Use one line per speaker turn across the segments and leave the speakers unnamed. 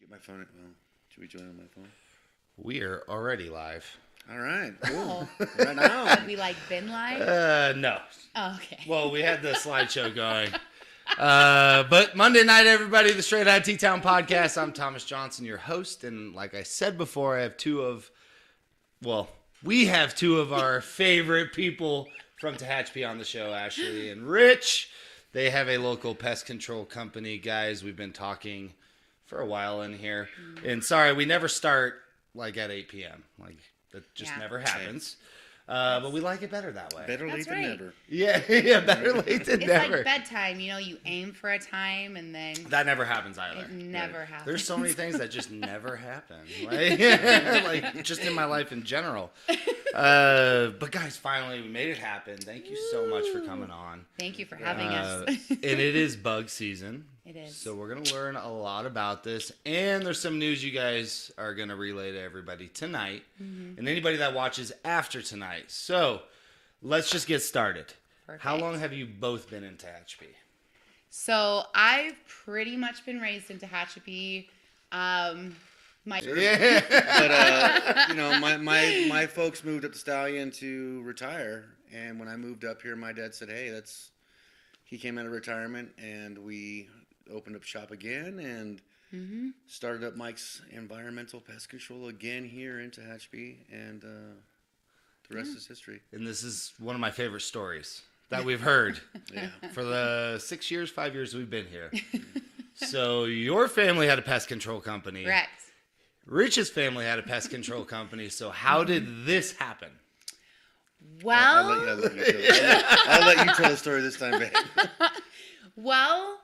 Get my phone. Well, should we join on my phone?
We are already live.
All right. Cool.
Oh.
Right now.
Have we been live?
No.
Oh, okay.
Well, we had the slideshow going. But Monday night, everybody, the Straight Outta T.Town podcast. I'm Thomas Johnson, your host. And like I said before, we have two of our favorite people from Tehachapi on the show, Ashlee and Rich. They have a local pest control company. Guys, we've been talking for a while in here. And sorry, we never start like at 8 p.m. Like, that just never happens. But we like it better that way.
Better late than never.
Yeah, better late than
it's
never.
It's like bedtime. You know, you aim for a time and then...
That never happens either.
It never happens.
There's so many things that just never happen. Like, like just in my life in general. But guys, finally, we made it happen. Thank you so much for coming on.
Thank you for having us.
And it is bug season.
It is.
So we're going to learn a lot about this. And there's some news you guys are going to relay to everybody tonight. Mm-hmm. And anybody that watches after tonight. So let's just get started. Perfect. How long have you both been in Tehachapi?
So I've pretty much been raised in Tehachapi.
But my folks moved up to Stallion to retire, and when I moved up here, my dad said, "Hey, he came out of retirement, and we opened up shop again and started up Mike's Environmental Pest Control again here in Tehachapi, and the rest is history."
And this is one of my favorite stories that we've heard for the 5 years we've been here. So your family had a pest control company.
Correct.
Rich's family had a pest control company. So how did this happen?
Well,
I'll let you tell the story this time, babe.
Well,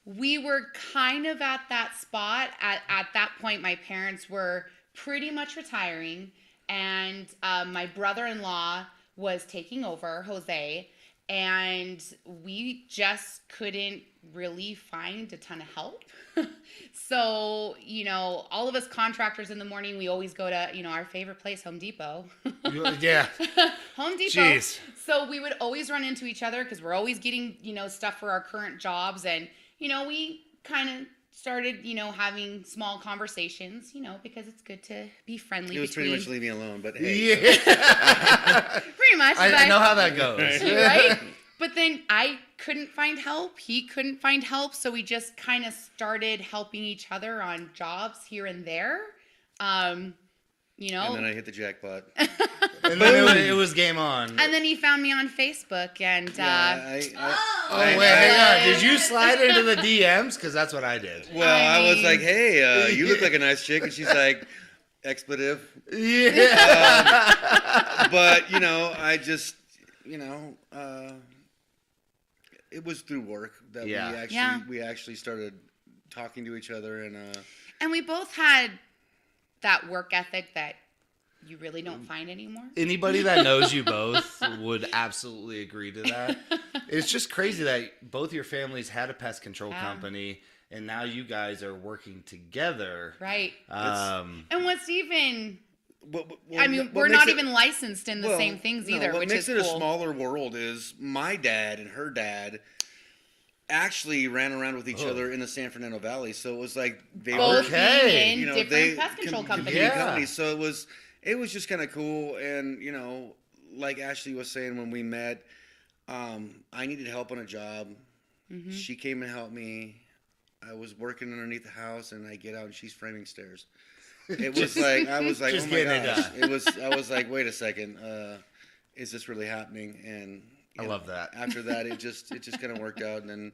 we were kind of at that spot. At that point, my parents were pretty much retiring, and my brother-in-law was taking over, Jose, and we just couldn't really find a ton of help. So, all of us contractors in the morning, we always go to, our favorite place, Home Depot.
Yeah.
Home Depot.
Jeez.
So we would always run into each other because we're always getting, stuff for our current jobs. And, we kind of started, having small conversations, because it's good to be friendly.
It was pretty much leave me alone, but hey.
Yeah.
Pretty much.
I know how that goes.
Right? But then I couldn't find help. He couldn't find help. So we just kind of started helping each other on jobs here and there. And
then I hit the jackpot.
And then it was game on.
And then he found me on Facebook. And
wait, hang on. Did you slide into the DMs? Because that's what I did.
Well, I was like, hey, you look like a nice chick. And she's like, expletive.
Yeah.
But, I just, it was through work that we actually started talking to each other, and
we both had that work ethic that you really don't find anymore.
Anybody that knows you both would absolutely agree to that. It's just crazy that both your families had a pest control company, and now you guys are working together.
Right. And what's even... we're
what
not even licensed in the same things either,
what
which
makes
is
it
cool.
a smaller world is my dad and her dad actually ran around with each other in the San Fernando Valley, so it was like they
both
were
in different pest control companies.
So it was just kind of cool, and like Ashlee was saying when we met, I needed help on a job. Mm-hmm. She came and helped me. I was working underneath the house, and I get out and she's framing stairs. It was I was like, oh my gosh. I was like, wait a second, is this really happening? And
I love that.
After that, it just kind of worked out, and then,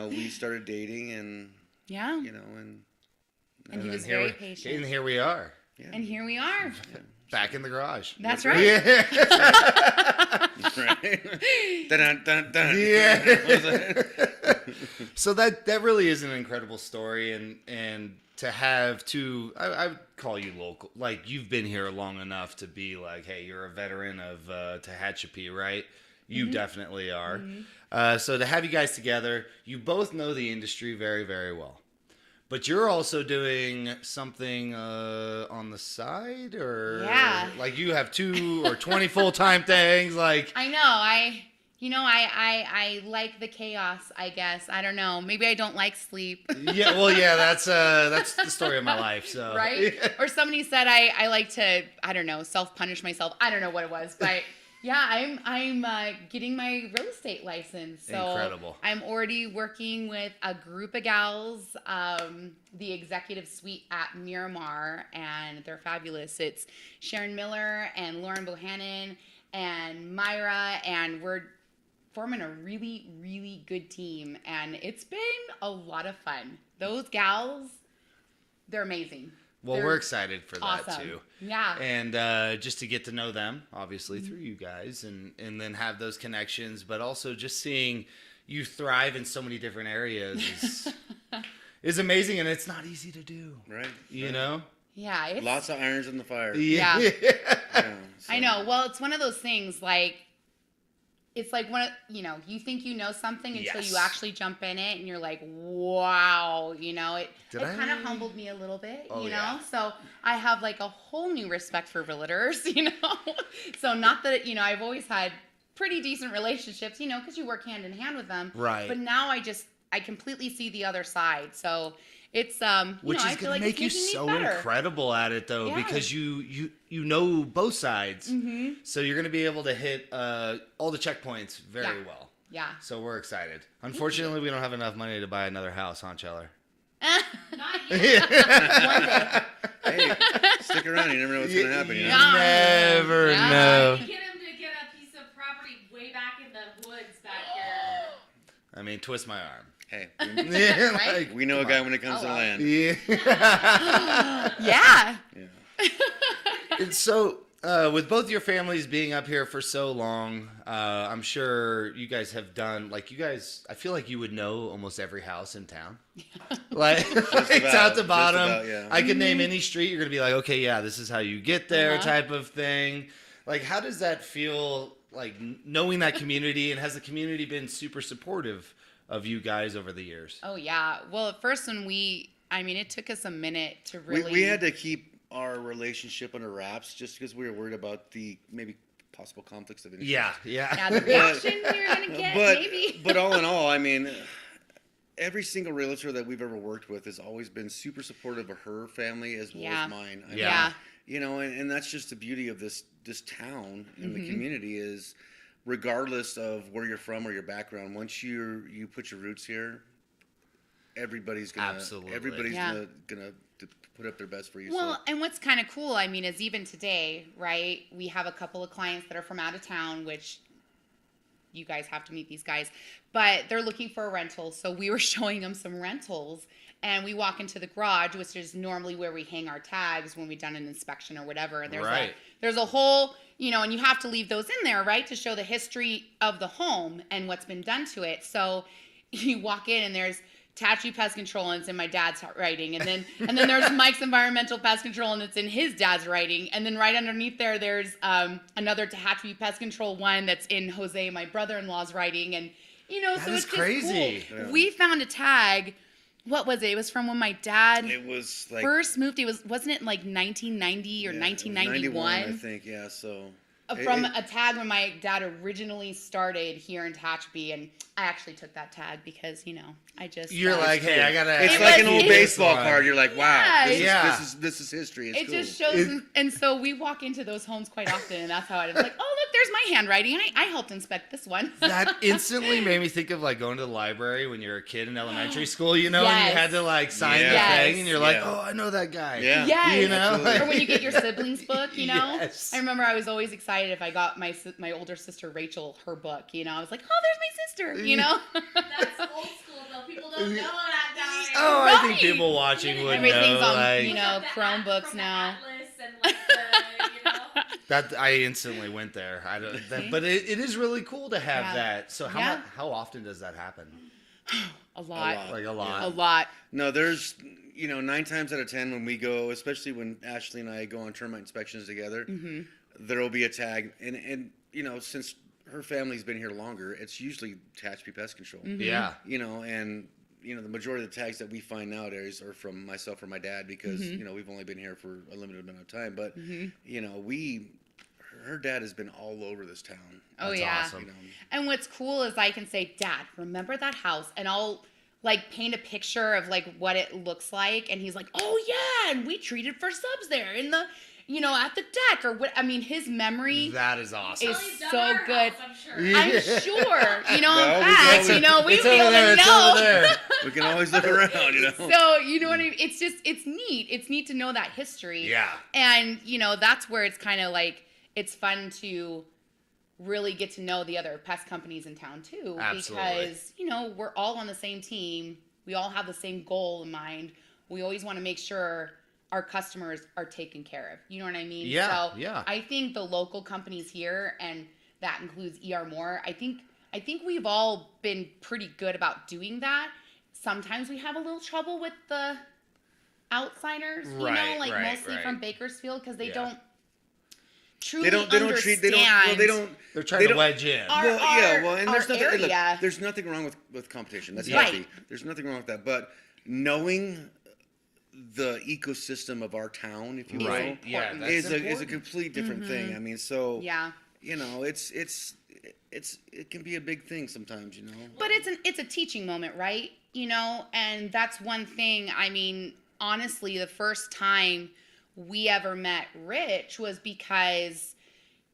we started dating, and
and he was very patient.
And here we are.
Yeah. And here we are.
Yeah.
Back in the garage.
That's right.
Yeah.
Right. Dun, dun, dun.
Yeah. So that really is an incredible story, and to have two, I would call you local, like you've been here long enough to be like, hey, you're a veteran of Tehachapi, right? You definitely are. Mm-hmm. So to have you guys together, you both know the industry very, very well. But you're also doing something on the side, or like you have 2 or 20 full-time things, like.
I know. I like the chaos, I guess. I don't know. Maybe I don't like sleep.
Yeah, well, yeah, that's the story of my life. So
Right? Or somebody said I like to, I don't know, self-punish myself. I don't know what it was, but yeah, I'm getting my real estate license. So
Incredible.
I'm already working with a group of gals, the executive suite at Miramar, and they're fabulous. It's Sharon Miller and Lauren Bohannon and Myra, and we're forming a really, really good team, and it's been a lot of fun. Those gals, they're amazing.
Well,
They're
we're excited for that
awesome.
too.
Yeah.
And just to get to know them, obviously through you guys, and then have those connections, but also just seeing you thrive in so many different areas is amazing, and it's not easy to do.
Right.
You know?
Yeah. It's,
Lots of irons in the fire.
Yeah.
Yeah, so.
I know. Well, it's one of those things like, it's like you think you know something until you actually jump in it, and you're like, wow, it kind of humbled me a little bit,
Oh,
you know?
yeah.
So I have like a whole new respect for realtors, So not that, I've always had pretty decent relationships, because you work hand in hand with them.
Right.
But now I completely see the other side. So it's,
Which is
I feel
going
like
to make you
it's making me
so
better.
incredible at it, though,
Yeah.
because you know both sides.
Mm-hmm.
So you're going to be able to hit all the checkpoints very well.
Yeah.
So we're excited. Unfortunately, we don't have enough money to buy another house, huh, Cheller?
Not yet. One day.
Hey, stick around. You never know what's going to happen. You know?
Yeah.
Never
Yeah.
know.
Get him to get a piece of property way back in the woods back here.
I mean, twist my arm.
Hey,
Yeah,
Right?
we know a guy when it comes
Oh,
to
well.
land.
Yeah.
Yeah.
Yeah.
And so, with both your families being up here for so long, I'm sure you guys have done, I feel like you would know almost every house in town. Like, top to bottom.
about, yeah.
I could name any street, you're going to be like, okay, yeah, this is how you get there,
Uh-huh.
type of thing. Like, how does that feel, like, knowing that community, and has the community been super supportive of you guys over the years?
Oh, yeah. Well, at first it took us a minute to really...
We had to keep our relationship under wraps just because we were worried about the maybe possible conflicts of interest.
Yeah.
Yeah, the reaction you're going to get, maybe.
But all in all, I mean, every single realtor that we've ever worked with has always been super supportive of her family as well
Yeah.
as mine. I mean,
Yeah.
And that's just the beauty of this town and
Mm-hmm.
the community is, regardless of where you're from or your background, once you put your roots here, everybody's gonna
Absolutely.
gonna put up their best for you.
Well, and what's kind of cool, is even today, right, we have a couple of clients that are from out of town, which you guys have to meet these guys, but they're looking for a rental. So we were showing them some rentals, and we walk into the garage, which is normally where we hang our tags when we've done an inspection or whatever. And there's a whole, and you have to leave those in there, right, to show the history of the home and what's been done to it. So you walk in and there's Tehachapi Pest Control, and it's in my dad's writing, and then there's Mike's Environmental Pest Control, and it's in his dad's writing, and then right underneath there's another Tehachapi Pest Control one that's in Jose, my brother-in-law's writing, and
That
so
is
it's
crazy.
just cool.
Yeah.
We found a tag. What was it? It was from when my dad
it was like
first moved. Wasn't it like 1990 or
yeah, it was
1991?
91, I think. Yeah. So
From a tag when my dad originally started here in Tehachapi, and I actually took that tag because I just
You're like, hey, I gotta.
It's
It
like
was-
an old
it-
baseball card. You're like, wow,
Yeah.
this is history. It's
It
cool.
just shows, and so we walk into those homes quite often, and that's how I was like, oh look, there's my handwriting. I helped inspect this one.
That instantly made me think of like going to the library when you're a kid in elementary school, and you
Yes.
had to like sign the
Yes.
thing, and you're like,
Yeah.
oh, I know that guy.
Yeah.
Yes.
You know?
Absolutely.
Or when you get your siblings book,
Yes.
I remember I was always excited if I got my older sister Rachel her book. I was like, oh, there's my sister.
That's old school though. People don't know that now.
Oh, I think
Right.
people watching would
Everything's
know.
on,
Like,
Chromebooks
from
now.
The Atlas and like the,
that I instantly went there. But it is really cool to have
Yeah.
that. So
Yeah.
how often does that happen?
A lot.
lot.
Like a lot.
A lot.
No, there's 9 times out of 10 when we go, especially when Ashlee and I go on termite inspections together, there will be a tag, and since her family's been here longer, it's usually Tehachapi Pest Control.
Yeah.
And the majority of the tags that we find nowadays are from myself or my dad because we've only been here for a limited amount of time. But we her dad has been all over this town.
Oh,
That's
yeah.
awesome.
You know,
And what's cool is I can say, Dad, remember that house? And I'll like paint a picture of like what it looks like. And he's like, oh yeah. And we treated for subs there in the, at the deck or what. I mean, his memory
That is awesome.
is
Well, he's done
so
our
good.
house, I'm sure.
Yeah.
I'm sure, in
Well, we
fact,
can always-
we
It's
feel
over there.
to
It's
know.
over there.
we can always look around. You know.
So, you know what I mean? It's neat. It's neat to know that history.
Yeah.
And, that's where it's kind of like, it's fun to really get to know the other pest companies in town too.
Absolutely.
Because, we're all on the same team. We all have the same goal in mind. We always want to make sure our customers are taken care of. You know what I mean?
Yeah,
So
yeah.
I think the local companies here, and that includes ER Moore, I think we've all been pretty good about doing that. Sometimes we have a little trouble with the outsiders,
Right,
mostly
right.
from Bakersfield, because they
Yeah.
don't truly
They don't
understand.
treat. They don't.
They're trying
They
to
don't-
wedge in.
Our-
And
our
there's nothing. Look,
area.
there's nothing wrong with competition. That's
Right.
healthy. There's nothing wrong with that. But knowing the ecosystem of our town, if you will,
Right. Yeah.
important.
That's
is a
important.
complete different thing. I mean, so
Yeah.
it can be a big thing sometimes.
But it's a teaching moment, right? And that's one thing. I mean, honestly, the first time we ever met Rich was because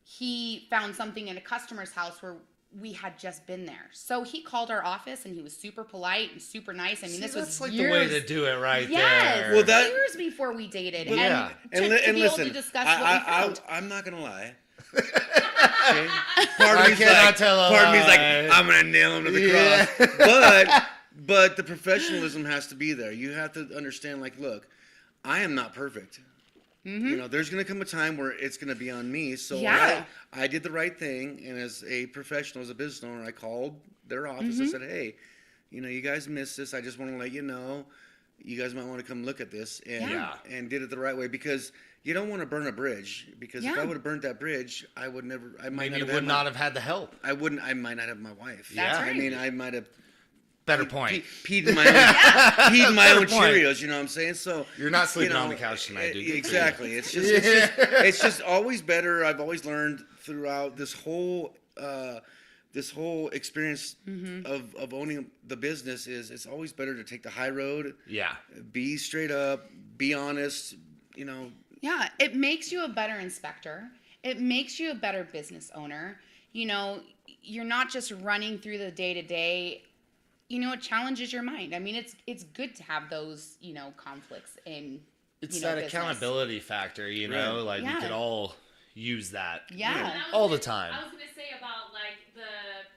he found something in a customer's house where we had just been there. So he called our office and he was super polite and super nice. I mean, this was
that's like
years,
the way to do it right
yes,
there.
Well, that-
years before we dated.
Well,
and
yeah.
to, to be
listen,
able to discuss what we found.
I'm not gonna lie. Okay? Part of
I
me's
cannot
like,
tell a
part of me's like,
lie.
I'm gonna nail him to the
Yeah.
cross. But the professionalism has to be there. You have to understand. Like, look, I am not perfect. There's gonna come a time where it's gonna be on me. So
Yeah.
I did the right thing, and as a professional, as a business owner, I called their office. I said, hey, you guys missed this. I just want to let you know. You guys might want to come look at this, and
Yeah.
and did it the right way, because you don't want to burn a bridge. Because if
Yeah.
I would have burnt that bridge, I would never. I might
Maybe you
not have
would
had
not have had the help.
I wouldn't. I might not have my wife.
That's
I
right.
mean, I might have
Better point.
peed in my own, peed in my own
Fair point.
Cheerios. You know what I'm saying? So
You're not sleeping on the couch tonight, dude. Good for you.
Exactly. It's just always better. I've always learned throughout this whole experience of owning the business is it's always better to take the high road.
Yeah.
Be straight up. Be honest.
Yeah, it makes you a better inspector. It makes you a better business owner. You're not just running through the day to day. It challenges your mind. I mean, it's good to have those, conflicts in.
It's that
business.
accountability factor,
Right.
like we
Yeah.
could all use that.
Yeah.
And I was
All the
gonna-
time.
I was going to say about, like, the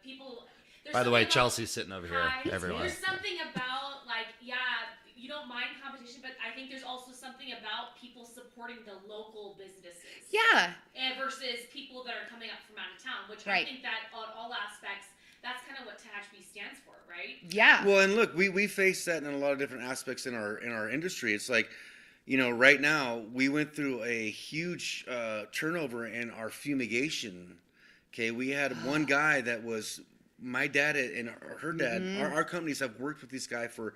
people... there's
By the way,
something about-
Chelsea's sitting over here,
Hi.
everyone.
There's something about, like, you don't mind competition, but I think there's also something about people supporting the local businesses.
Yeah.
Versus people that are coming up from out of town, which
Right.
I think that on all aspects, that's kind of what Tehachapi stands for, right?
Yeah.
Well, and look, we face that in a lot of different aspects in our industry. It's like, right now we went through a huge turnover in our fumigation. Okay, we had one guy that was my dad and her dad. Our companies have worked with this guy for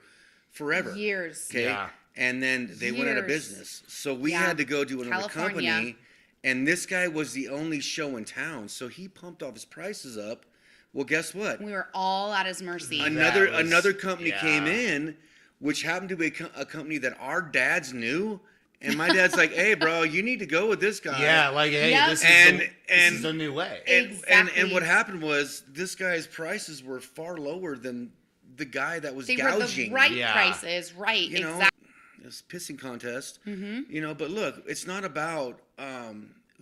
forever.
Years.
Okay,
Yeah.
and then they went out of
Years.
business, so we
Yeah.
had to go to another
California.
company. And this guy was the only show in town, so he pumped all his prices up. Well, guess what?
We were all at his mercy.
Another company came
yeah.
in, which happened to be a company that our dads knew, and my dad's like, "Hey, bro, you need to go with this guy."
Yeah, like, hey,
Yep.
this
And-
is the new way.
and
Exactly.
what happened was this guy's prices were far lower than the guy that was
They
gouging.
were the right
Yeah.
prices, right?
You know,
Exactly.
it's a pissing contest. But look, it's not about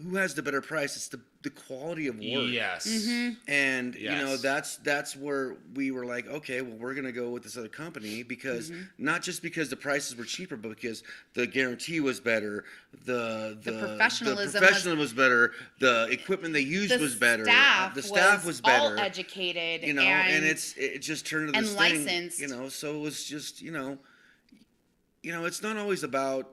who has the better price. It's the quality of work.
Yes.
And
Yes.
that's where we were like, okay, well, we're gonna go with this other company because not just because the prices were cheaper, but because the guarantee was better, the
professionalism
was better, the equipment they used
The
was better,
staff
the staff was better,
all educated,
and it just turned into
and
this
licensed.
thing, so it was just it's not always about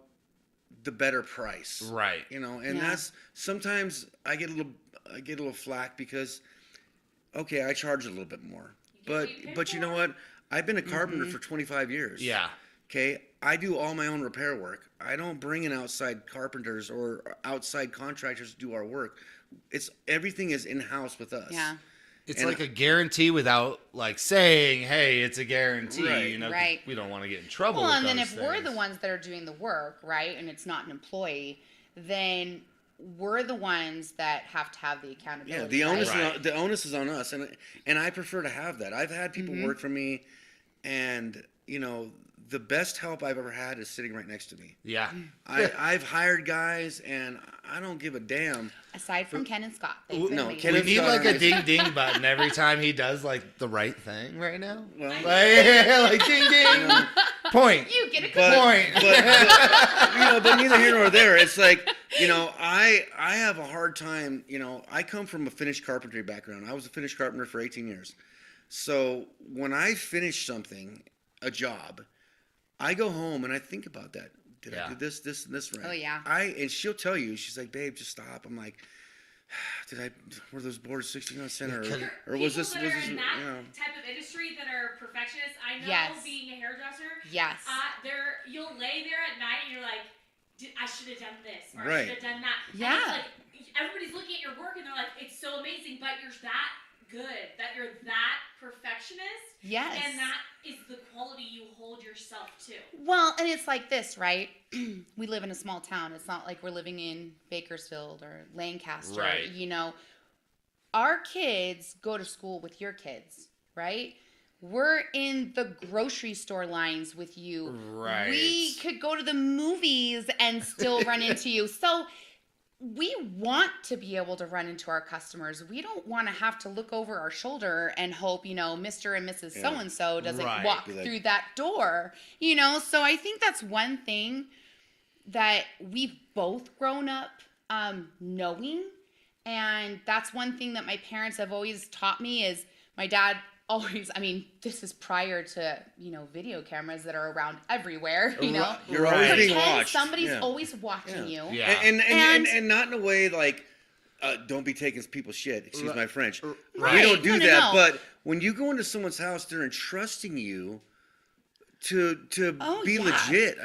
the better price,
Right.
and
Yeah.
that's sometimes I get a little flack because okay, I charge a little bit more, but you know what, I've been a carpenter for 25 years.
Yeah.
Okay, I do all my own repair work. I don't bring in outside carpenters or outside contractors to do our work. everything is in house with us.
Yeah.
It's
And
like a guarantee without like saying, "Hey, it's a guarantee."
Right.
You know, 'cause
Right.
we don't want to get in trouble.
Well,
with
and then
those
if we're the
things.
ones that are doing the work, right, and it's not an employee, then we're the ones that have to have the accountability.
Yeah, the onus
Right.
the onus is on us, and I prefer to have that. I've had people work for me, and the best help I've ever had is sitting right next to me.
Yeah.
I've hired guys, and I don't give a damn.
Aside from Ken and Scott, they've
Ooh,
been
no,
amazing.
Ken
We
and
need
Scott
like
are
a
amazing.
ding ding button every time he does like the right thing right now.
Well,
Like ding ding. Point.
You get a
but,
Point.
but neither here nor there. It's like I have a hard time. I come from a finished carpentry background. I was a finished carpenter for 18 years. So when I finish something, a job, I go home and I think about that. Did I do this, and this right?
Oh, yeah.
And she'll tell you. She's like, "Babe, just stop." I'm like, were those boards 69 cent or was this
People that are in that
you know?
type of industry that are perfectionists? I know,
Yes.
being a hairdresser.
Yes.
You'll lay there at night and you're like, I should have done this or I
Right.
should have done that.
Yeah.
And it's like everybody's looking at your work and they're like, it's so amazing, but you're that good, that you're that perfectionist.
Yes.
And that is the quality you hold yourself to.
Well, and it's like this, right? We live in a small town. It's not like we're living in Bakersfield or Lancaster.
Right.
Our kids go to school with your kids, right? We're in the grocery store lines with you.
Right.
We could go to the movies and still run into you. So we want to be able to run into our customers. We don't want to have to look over our shoulder and hope, Mr. and Mrs.
Yeah.
So-and-so doesn't
Right.
walk
Be like-
through that door, So I think that's one thing that we've both grown up knowing. And that's one thing that my parents have always taught me is my dad always, this is prior to, video cameras that are around everywhere,
You're always being
Pretend
watched.
somebody's
Yeah.
always watching you.
Yeah.
And not in a way like, don't be taking people's shit. Excuse my French.
Right.
We don't do
No,
that.
no.
But when you go into someone's house, they're entrusting you to
Oh,
be
yeah.
legit.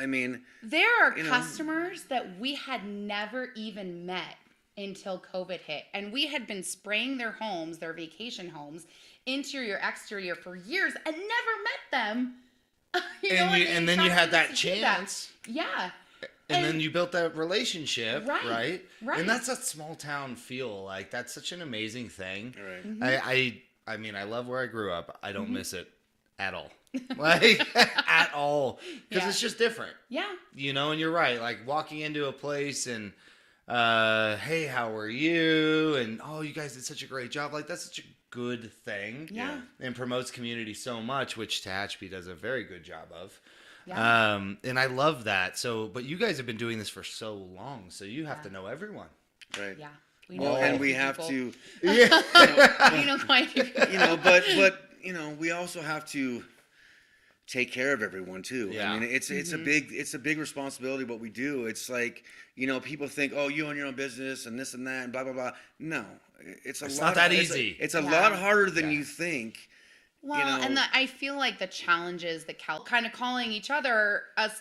There are
You know.
customers that we had never even met until COVID hit. And we had been spraying their homes, their vacation homes, interior, exterior for years and never met them.
And then you had that
trusted us to do
chance.
Yeah.
And then you built that relationship,
Right.
And that's a small town feel. Like that's such an amazing thing.
Right.
Mm-hmm.
I love where I grew up. I don't miss it at all. Like at all. Because
Yeah.
it's just different.
Yeah.
And you're right. Like walking into a place and hey, how are you? And oh, you guys did such a great job. Like that's such a good thing.
Yeah.
And promotes community so much, which Tehachapi does a very good job of.
Yeah.
And I love that. So, but you guys have been doing this for so long, so you have to know everyone.
Right.
Yeah. We
Well,
quite a
and we
few
have
people.
to,
Yeah.
We know quite a few people.
but we also have to take care of everyone too.
Yeah.
It's a big responsibility what we do. It's like, people think, oh, you own your own business and this and that and blah blah blah. No, it's
It's
lot
not that
it's
easy.
It's a
Yeah.
lot harder than
Yeah.
you think.
Well, and I feel like the challenges that kind of calling each other as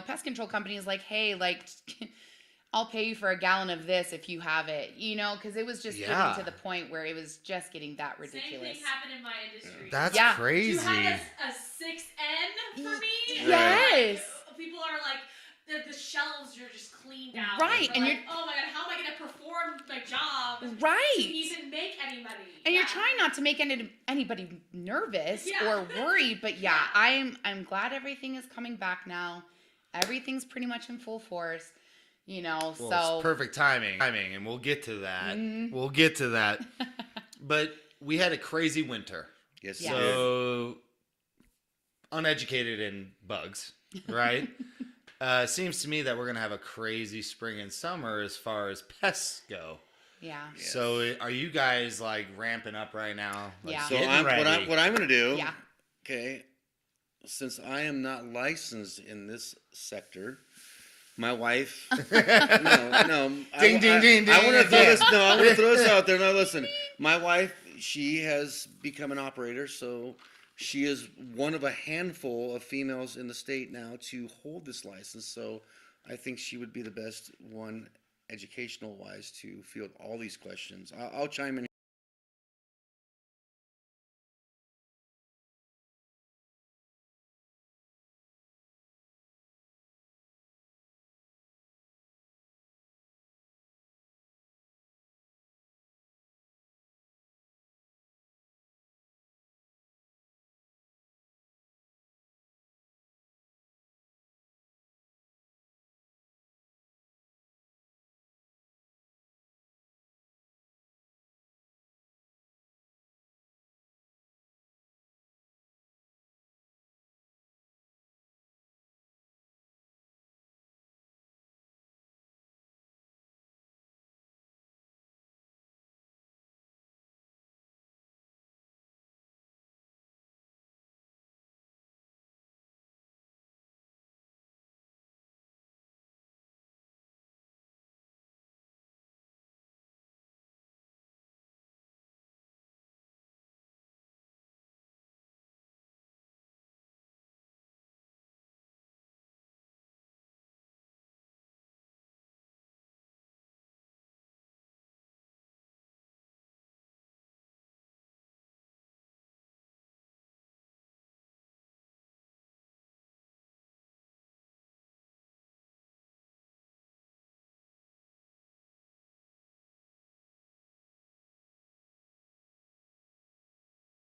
pest control companies like, hey, like I'll pay you for a gallon of this if you have it, because it was just
Yeah.
getting to the point where it was just getting that
Same
ridiculous.
thing happened in my industry.
That's
Yeah.
crazy.
You had a 6N for me.
Yes.
People are like, the shelves are just cleaned out.
Right,
They're
and
like,
you're-
oh my god, how am I going to perform my job
Right.
to even make any money?
And
Yeah.
you're trying not to make anybody nervous
Yeah.
or worried, but yeah,
Yeah.
I'm glad everything is coming back now. Everything's pretty much in full force,
Well,
so
it's perfect timing, and we'll get to that.
Mhm.
We'll get to that. But we had a crazy winter.
Yes.
Yeah.
So uneducated in bugs, right? Seems to me that we're gonna have a crazy spring and summer as far as pests go.
yeah.
Yes.
So are you guys like ramping up right now? Like,
Yeah.
So
getting ready?
what I'm going to do.
Yeah.
Okay. Since I am not licensed in this sector, my wife. no.
Ding, ding, ding,
I want to
ding.
throw this. No, I want to throw this out there. No, listen. My wife, she has become an operator, so she is one of a handful of females in the state now to hold this license. So I think she would be the best one educational wise to field all these questions. I'll chime in.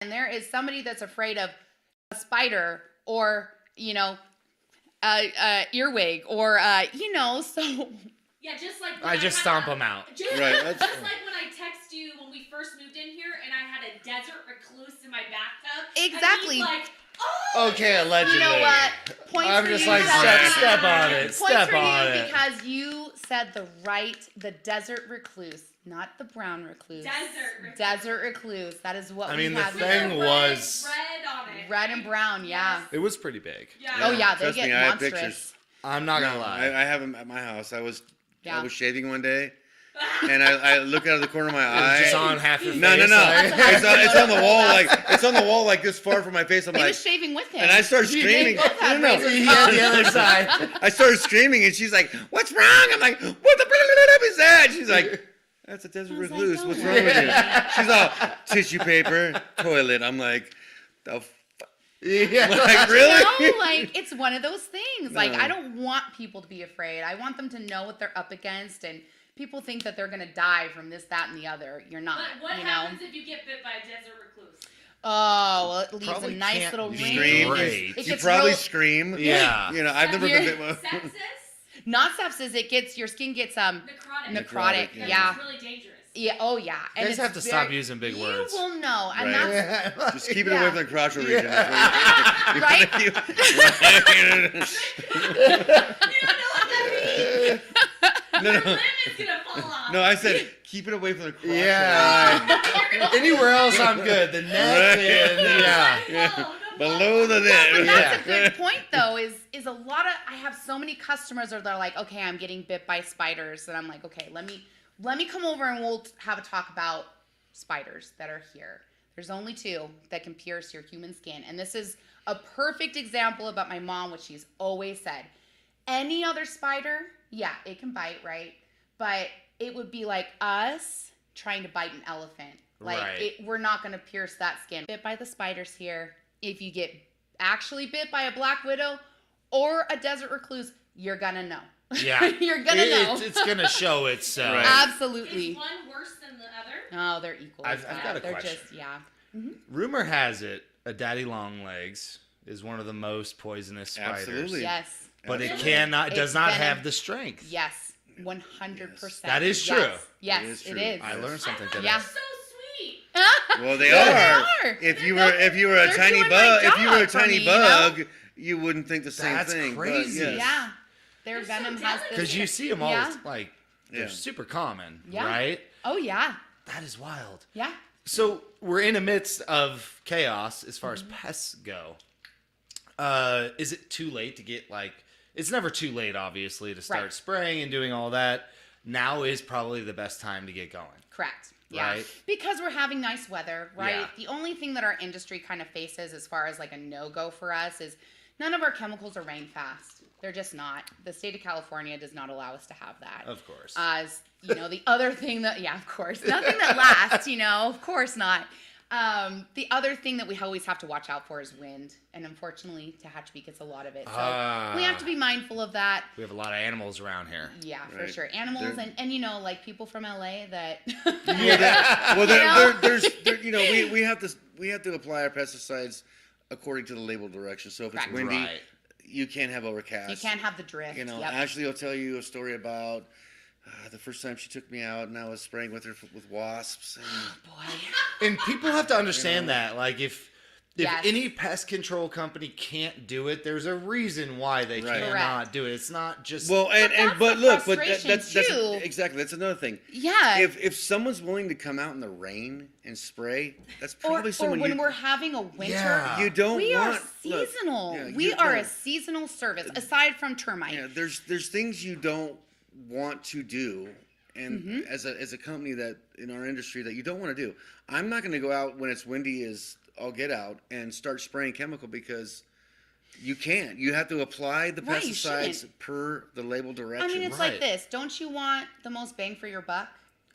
And there is somebody that's afraid of a spider or, earwig or, so.
Yeah, just like
I just stomp them out.
Just,
Right,
just like when I text you when we first moved in here and I had a desert recluse in my bathtub.
Exactly.
And he's like, oh!
Okay, allegedly.
You know what? Points
I'm
for
just
you
like,
because-
step on it.
Points
Step
for
on
you
it.
because you said the desert recluse, not the brown recluse. Desert recluse. That is what
I
we
mean, the
have
thing
here.
was-
red on it.
Red and brown, yeah.
Yes.
It was pretty big.
Yeah.
Oh yeah, they
Trust
get
me, I have
monstrous.
pictures.
I'm not gonna
No,
lie.
I have them at my house. I was
Yeah.
shaving one day, and I look out of the corner of my eye.
Just on half your face.
No.
like-
It's on the wall, it's on the wall, like this far from my face. I'm
He
like,
was shaving with him.
and I start screaming.
both had
No.
razors.
Yeah, the other side.
I started screaming, and she's like, "What's wrong?" I'm like, "What the blah is that?" She's like, "That's a desert
I was like,
recluse.
"Don't
What's
worry."
wrong with you?" She's all tissue paper, toilet. I'm like, the f-?
Yeah.
Like, really?
No, like it's one of those things. Like
No.
I don't want people to be afraid. I want them to know what they're up against, and people think that they're gonna die from this, that, and the other. You're not.
But what
you
happens
know.
if you get bit by a desert recluse?
Oh, well, it leaves
Probably
a nice
can't
little
be
ring.
Scream.
great.
It
You
gets
probably
real-
scream.
Yeah.
You know, I've never been bit by.
Sepsis?
Not sepsis. It gets your skin gets
Necrotic.
necrotic.
yeah.
Yeah.
It's really dangerous.
Yeah. Oh yeah.
You guys
it's
have to stop using big
you
words.
You will know, and
Right.
that's
Just keep it
Yeah.
away from the crotchal region.
Right?
You don't know what that means.
No,
Your
no.
limb is gonna fall off.
No, I said keep it away from the crotchal.
Yeah. Anywhere else, I'm good. The neck,
Right.
and yeah.
Yeah. Below the
Well, but
neck.
that's a good point, though. Is a lot of I have so many customers that are like, okay, I'm getting bit by spiders, and I'm like, okay, let me come over and we'll have a talk about spiders that are here. There's only two that can pierce your human skin, and this is a perfect example about my mom, what she's always said. Any other spider, yeah, it can bite, right? But it would be like us trying to bite an elephant. Like
Right.
we're not gonna pierce that skin. Bit by the spiders here. If you get actually bit by a black widow or a desert recluse, you're gonna know.
Yeah.
You're gonna know.
It's gonna show itself.
Right.
Absolutely.
Is one worse than the other?
Oh, they're equal.
I've got a
They're
question.
just, yeah.
Rumor has it a daddy long legs is one of the most poisonous spiders.
Absolutely.
Yes.
But it
Absolutely.
does
It's
not
venom.
have the strength.
Yes. 100%.
That is true.
Yes, yes
It is
it
true.
is.
I learned something
I thought
today.
Yeah.
they're so sweet.
Well, they
Yeah,
are.
they are.
If you were a
They're
tiny
doing my
bug, if you were a
job for
tiny
me, you know?
bug, you wouldn't think the same
That's
thing.
crazy.
But yes.
Yeah. Their
They're so
venom has
delicate.
this.
Because you see them all,
Yeah.
like, they're
Yeah.
super common,
Yeah.
right?
Oh, yeah.
That is wild.
Yeah.
So we're in the midst of chaos as far as pests go. Is it too late to get it's never too late, obviously, to start
Right.
spraying and doing all that. Now is probably the best time to get going.
Correct. Yeah.
Right.
Because we're having nice weather, right?
Yeah.
The only thing that our industry kind of faces as far as like a no-go for us is None of our chemicals are rain fast. They're just not. The state of California does not allow us to have that.
Of course.
As the other thing that, of course, nothing that lasts, of course not. The other thing that we always have to watch out for is wind. And unfortunately, Tehachapi gets a lot of it. So we have to be mindful of that.
We have a lot of animals around here.
Yeah,
Right.
for sure. Animals and like people from LA that.
We have to apply our pesticides according to the label directions. So if it's
Correct.
windy,
Right.
you can't have overcast.
You can't have the drift. Yep.
Ashlee will tell you a story about the first time she took me out and I was spraying with her with wasps. And,
Boy.
And people have to understand that. Like, if
Yes.
any pest control company can't do it, there's a reason why they
Right.
cannot
Correct.
do it. It's not just
well,
that's
but
the
look, but
frustration,
that's
too.
exactly, that's another thing.
Yeah.
If someone's willing to come out in the rain and spray, that's probably
or
someone
when we're having a winter.
Yeah.
you don't
We
want.
are seasonal.
Look,
We are
no.
a seasonal service, aside from termite.
Yeah, there's things you don't want to do, and
Mm-hmm.
as a company that in our industry that you don't want to do. I'm not going to go out when it's windy as all get out and start spraying chemical because you can't. You have to apply the
Right, you
pesticides
shouldn't.
per the label
I
directions.
mean, it's
Right.
like this. Don't you want the most bang for your buck?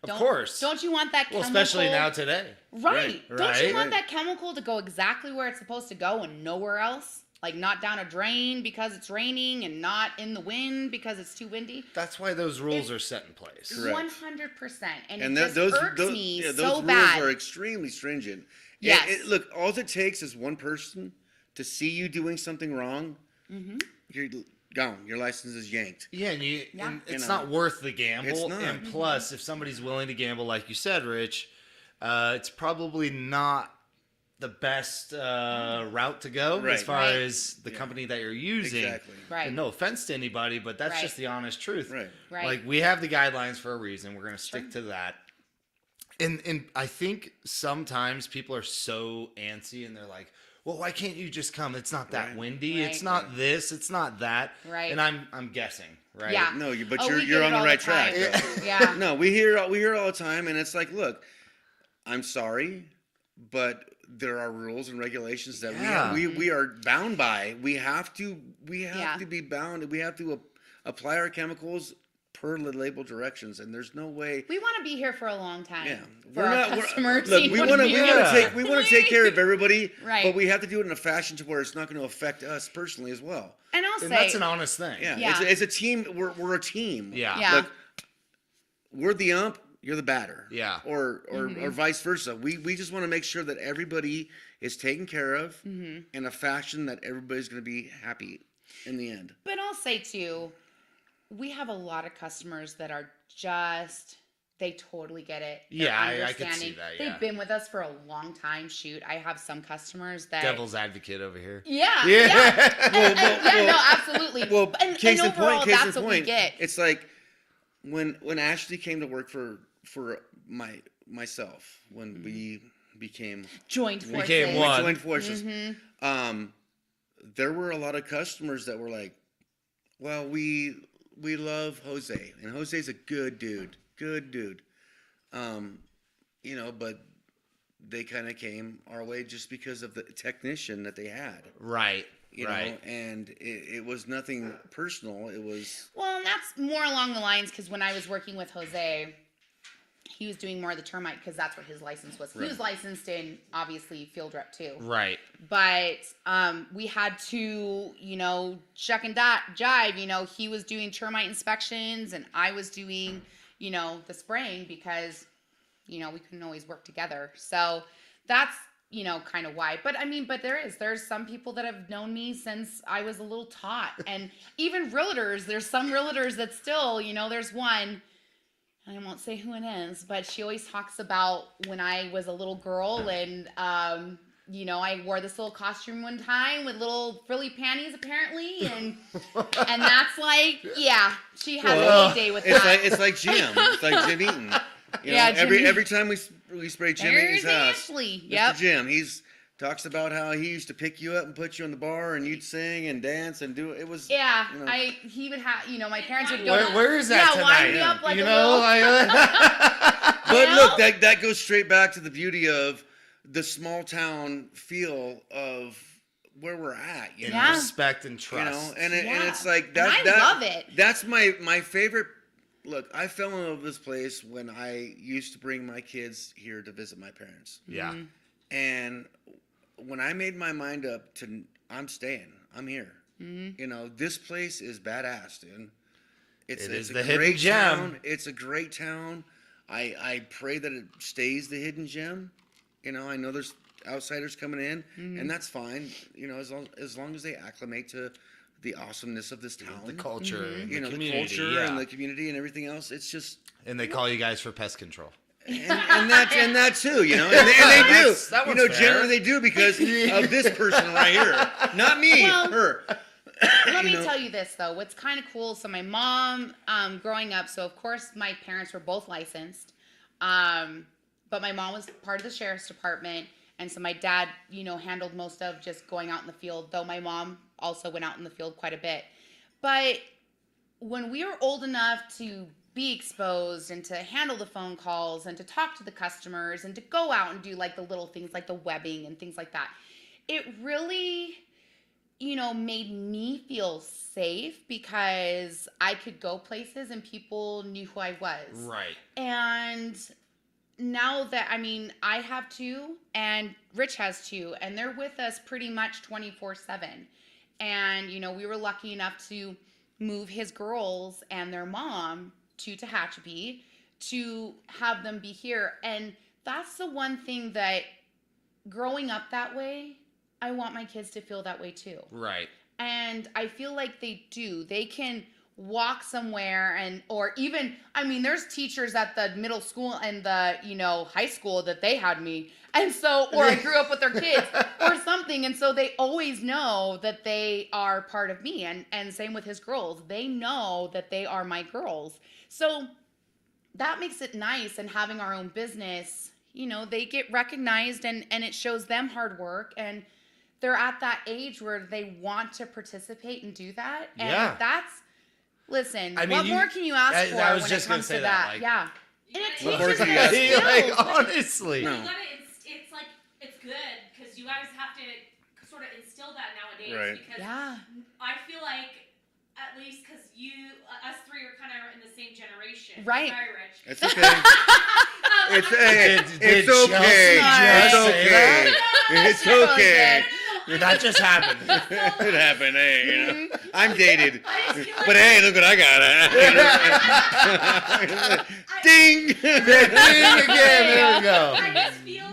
Of course.
Don't you want that
well,
chemical?
especially now today.
Right.
Right,
Don't you
right.
want that chemical to go exactly where it's supposed to go and nowhere else? Like not down a drain because it's raining and not in the wind because it's too windy?
That's why those rules are set in place.
Correct.
100%. And
and
it just
those
irks
those,
me
those
so
rules
bad.
are extremely stringent.
Yes.
Look, all it takes is one person to see you doing something wrong.
Mm-hmm.
You're gone. Your license is yanked.
Yeah, and
Yeah.
and it's
You know,
not worth the gamble.
it's not.
And plus, if somebody's willing to gamble, like you said, Rich, it's probably not the best route to go as
Right.
far
Right.
as the company that you're using.
Exactly.
Right.
And no offense to anybody, but that's
Right.
just the honest truth.
Right.
Right.
Like, we have the guidelines for a reason. We're going to stick to that. And I think sometimes people are so antsy and they're like, well, why can't you just come? It's not that
Right.
windy.
Right.
It's not this. It's not that.
Right.
And I'm guessing, right?
Yeah.
No, but
Oh, we
you're
get
on
it
the
all
right
the
track.
time.
though.
Yeah.
No, we hear all the time, and it's like, look, I'm sorry, but there are rules and regulations that
Yeah.
we are bound by. We have to
Yeah.
to be bound. We have to apply our chemicals per the label directions, and there's no way.
We want to be here for a long time.
Yeah,
For our customers.
Look,
you
we
know
want
what I
to
mean?
take care of everybody,
Right.
but we have to do it in a fashion to where it's not going to affect us personally as well.
And I'll
And
say,
that's an honest thing.
Yeah,
Yeah.
It's a team. We're a team.
Yeah.
Yeah.
Look, we're the ump. You're the batter.
Yeah.
Or
Mm-hmm.
vice versa. We just want to make sure that everybody is taken care of
Mm-hmm.
in a fashion that everybody's going to be happy in the end.
but I'll say too, we have a lot of customers that are just, they totally get it. They're
Yeah, I could see
understanding.
that, yeah.
They've been with us for a long time. Shoot, I have some customers that.
Devil's advocate over here.
Yeah.
Yeah.
Yeah.
Well,
Yeah, no, absolutely.
Well,
and
case in
overall,
point,
that's what we get.
It's like when Ashlee came to work for myself when
Mm-hmm.
we became
Joined forces.
became
we
one.
joined forces.
Mm-hmm.
There were a lot of customers that were like, "Well, we love Jose, and Jose's a good dude, but they kind of came our way just because of the technician that they had,
Right.
you
right.
know, and it was nothing personal. It was
Well, and that's more along the lines because when I was working with Jose, he was doing more of the termite because that's what his license was. He was licensed in, obviously, field rep too.
Right.
But we had to, chuck and jive. He was doing termite inspections and I was doing, the spraying because, we couldn't always work together. So that's, kind of why. But there's some people that have known me since I was a little tot. And even realtors, there's some realtors that still, there's one. I won't say who it is, but she always talks about when I was a little girl and, I wore this little costume one time with little frilly panties apparently. And that's like, yeah, she has a day with that.
it's like Jim. It's like Jim Eaton.
Yeah, Jim Eaton.
every time we spray Jim
There's
Eaton's house,
Ashley.
Mr.
Yep.
Jim, he's talks about how he used to pick you up and put you in the bar and you'd sing and dance and do it was
Yeah,
you know.
he would have, my parents would go.
Where is that
yeah, wind
tonight?
me up like
you
a
know,
little.
But
You
look,
know?
that goes straight back to the beauty of the small town feel of where we're at, you
And
know.
Yeah.
respect and trust.
You know, and
Yeah.
it's like
And I love it.
That's my favorite. Look, I fell in love with this place when I used to bring my kids here to visit my parents.
Yeah.
And when I made my mind up to, I'm staying. I'm here. You know, this place is badass, dude. It's
It is
a
the hidden
great
gem.
town. It's a great town. I pray that it stays the hidden gem. You know, I know there's outsiders coming in, and that's fine. You know, as long as they acclimate to the awesomeness of this town,
The culture, and
you know,
the
the
community,
culture
yeah.
and the community and everything else. It's just.
And they call you guys for pest control.
And that too, you know, and they do.
That
You
one's
know,
fair.
generally they do because of this person right here, not me,
Well,
her.
Let me
You know?
tell you this though. What's kind of cool. So my mom, growing up, so of course my parents were both licensed, but my mom was part of the sheriff's department, and so my dad, you know, handled most of just going out in the field. Though my mom also went out in the field quite a bit. But when we were old enough to be exposed and to handle the phone calls and to talk to the customers and to go out and do like the little things like the webbing and things like that, it really, you know, made me feel safe because I could go places and people knew who I was.
Right.
And now that, I mean, I have two and Rich has two, and they're with us pretty much 24/7. And, you know, we were lucky enough to move his girls and their mom to Tehachapi to have them be here. And that's the one thing that growing up that way, I want my kids to feel that way too.
Right.
And I feel like they do. They can walk somewhere and, or even, I mean, there's teachers at the middle school and the, you know, high school that they had me. And so, or I grew up with their kids or something. And so they always know that they are part of me. And same with his girls. They know that they are my girls. So that makes it nice. And having our own business, you know, they get recognized and it shows them hard work. And they're at that age where they want to participate and do that. And
Yeah.
that's, listen,
I mean,
what more can you ask for
I was
when
just
it
gonna
comes
say
to
that,
that?
like-
Yeah.
You
And it
gotta-
What more
teaches
can
them
you ask
skills.
like, honestly.
No.
You gotta, it's like, it's good because you guys have to sort of instill that nowadays.
Right.
Because
Yeah.
I feel like, at least because us three are kind of in the same generation.
Right.
Sorry, Rich.
It's okay. It's
Did
it's
Chelsea
okay.
just
It's
say
okay.
that?
It's okay.
That just happened.
It happened. Hey, you know, I'm dated,
I just feel like,
but hey, look what I got. Ding.
Ding again. There we go.
I just feel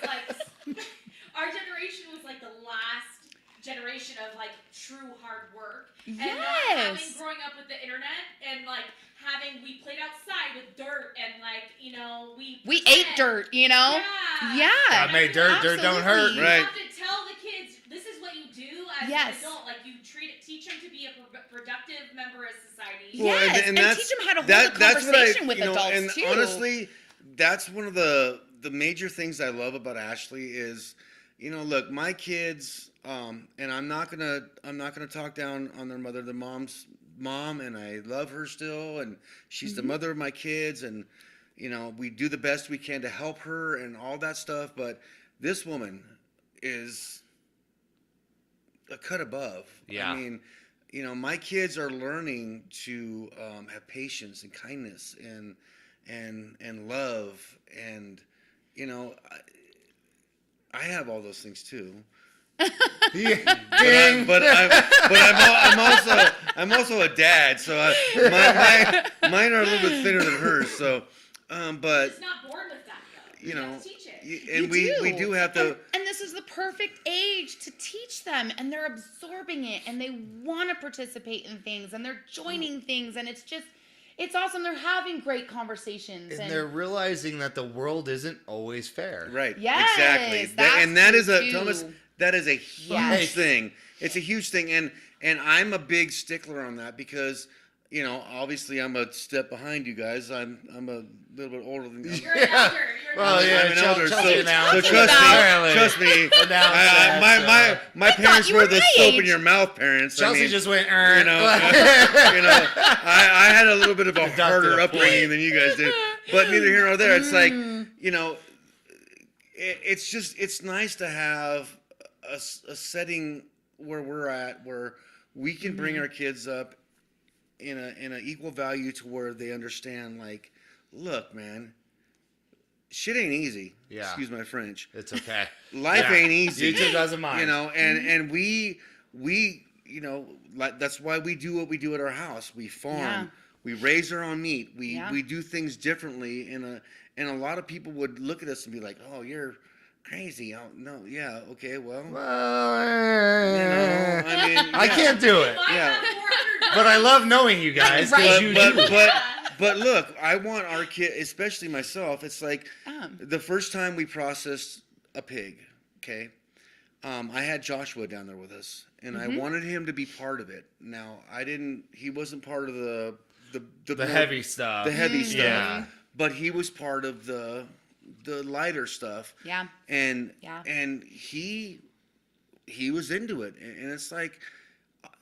like our generation was like the last generation of like true hard work. And not having
Yes.
growing up with the internet and like we played outside with dirt and like, you know, we
ate dirt, you know?
Yeah.
Yeah.
I made dirt don't hurt.
Absolutely.
Right.
You have to tell the kids this is what you do as
Yes.
an adult. Like you teach them to be a productive member of society.
Well,
Yes, and
that's-
teach them how to hold
that-
a
that's what
conversation with
you know,
adults
and
too.
honestly, that's one of the major things I love about Ashlee is, you know, look, my kids, and I'm not gonna talk down on their mother. The mom's mom, and I love her still, and she's the mother of my kids, and you know, we do the best we can to help her and all that stuff. But this woman is a cut above.
Yeah.
I mean, you know, my kids are learning to have patience and kindness and love, and you know, I have all those things too. But I'm also a dad, so mine are a little bit thinner than hers. So, but
It's not born with that though.
you know,
have to teach it.
and we do have to.
And this is the perfect age to teach them, and they're absorbing it, and they want to participate in things, and they're joining things, and it's awesome. They're having great conversations,
And they're realizing that the world isn't always fair.
Right.
Yes,
Exactly.
that's
And that is
true,
Thomas.
too.
That is a huge
Yes.
thing. It's a huge thing, and I'm a big stickler on that because, you know, obviously I'm a step behind you guys. I'm a little bit older than you.
You're an elder. You're an
Well,
elder.
yeah,
I'm an elder,
Chelsea now.
so
Apparently.
trust me.
Now
My parents
you
were
were
the
my
soap
age.
in your mouth parents.
Chelsea
I mean,
just went,
you know, you know, I had a little bit of a
Deducted
harder
a
upbringing
point.
than you guys did, but neither here nor there. It's like, you know, it's nice to have a setting where we're at, where we can bring our kids up in a equal value to where they understand, like, look, man, shit ain't easy.
Yeah.
Excuse my French.
It's okay.
Life ain't easy.
YouTube doesn't mind.
You know, and we you know, like, that's why we do what we do at our house. We farm.
Yeah.
We raise our own meat. We
Yeah.
we do things differently, and a lot of people would look at us and be like, "Oh, you're crazy." Oh, no, yeah, okay, well, you know, I mean,
I
yeah.
can't do it.
If I
Yeah.
have 400
But I love knowing you guys because
Right.
you do.
But look, I want our kid, especially myself. It's like the first time we processed a pig. Okay, I had Joshua down there with us, and I wanted him to be part of it. Now, I didn't. He wasn't part of the
heavy stuff.
The heavy stuff.
Yeah.
But he was part of the lighter stuff.
Yeah.
And
Yeah.
and he was into it. And it's like,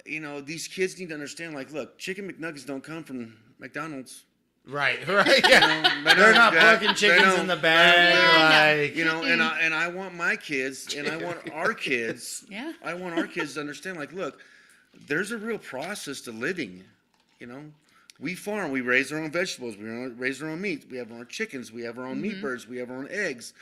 you know, these kids need to understand, like, look, chicken McNuggets don't come from McDonald's.
Right. Yeah.
They
They're
don't-
not
they-
plucking
they
chickens
don't-
in the bag.
Yeah,
Like,
You know, and I want my kids, and I want our kids.
Yeah.
I want our kids to understand, like, look, there's a real process to living. You know, we farm, we raise our own vegetables, we raise our own meat, we have our own chickens, we have our own meat birds, we have our own eggs.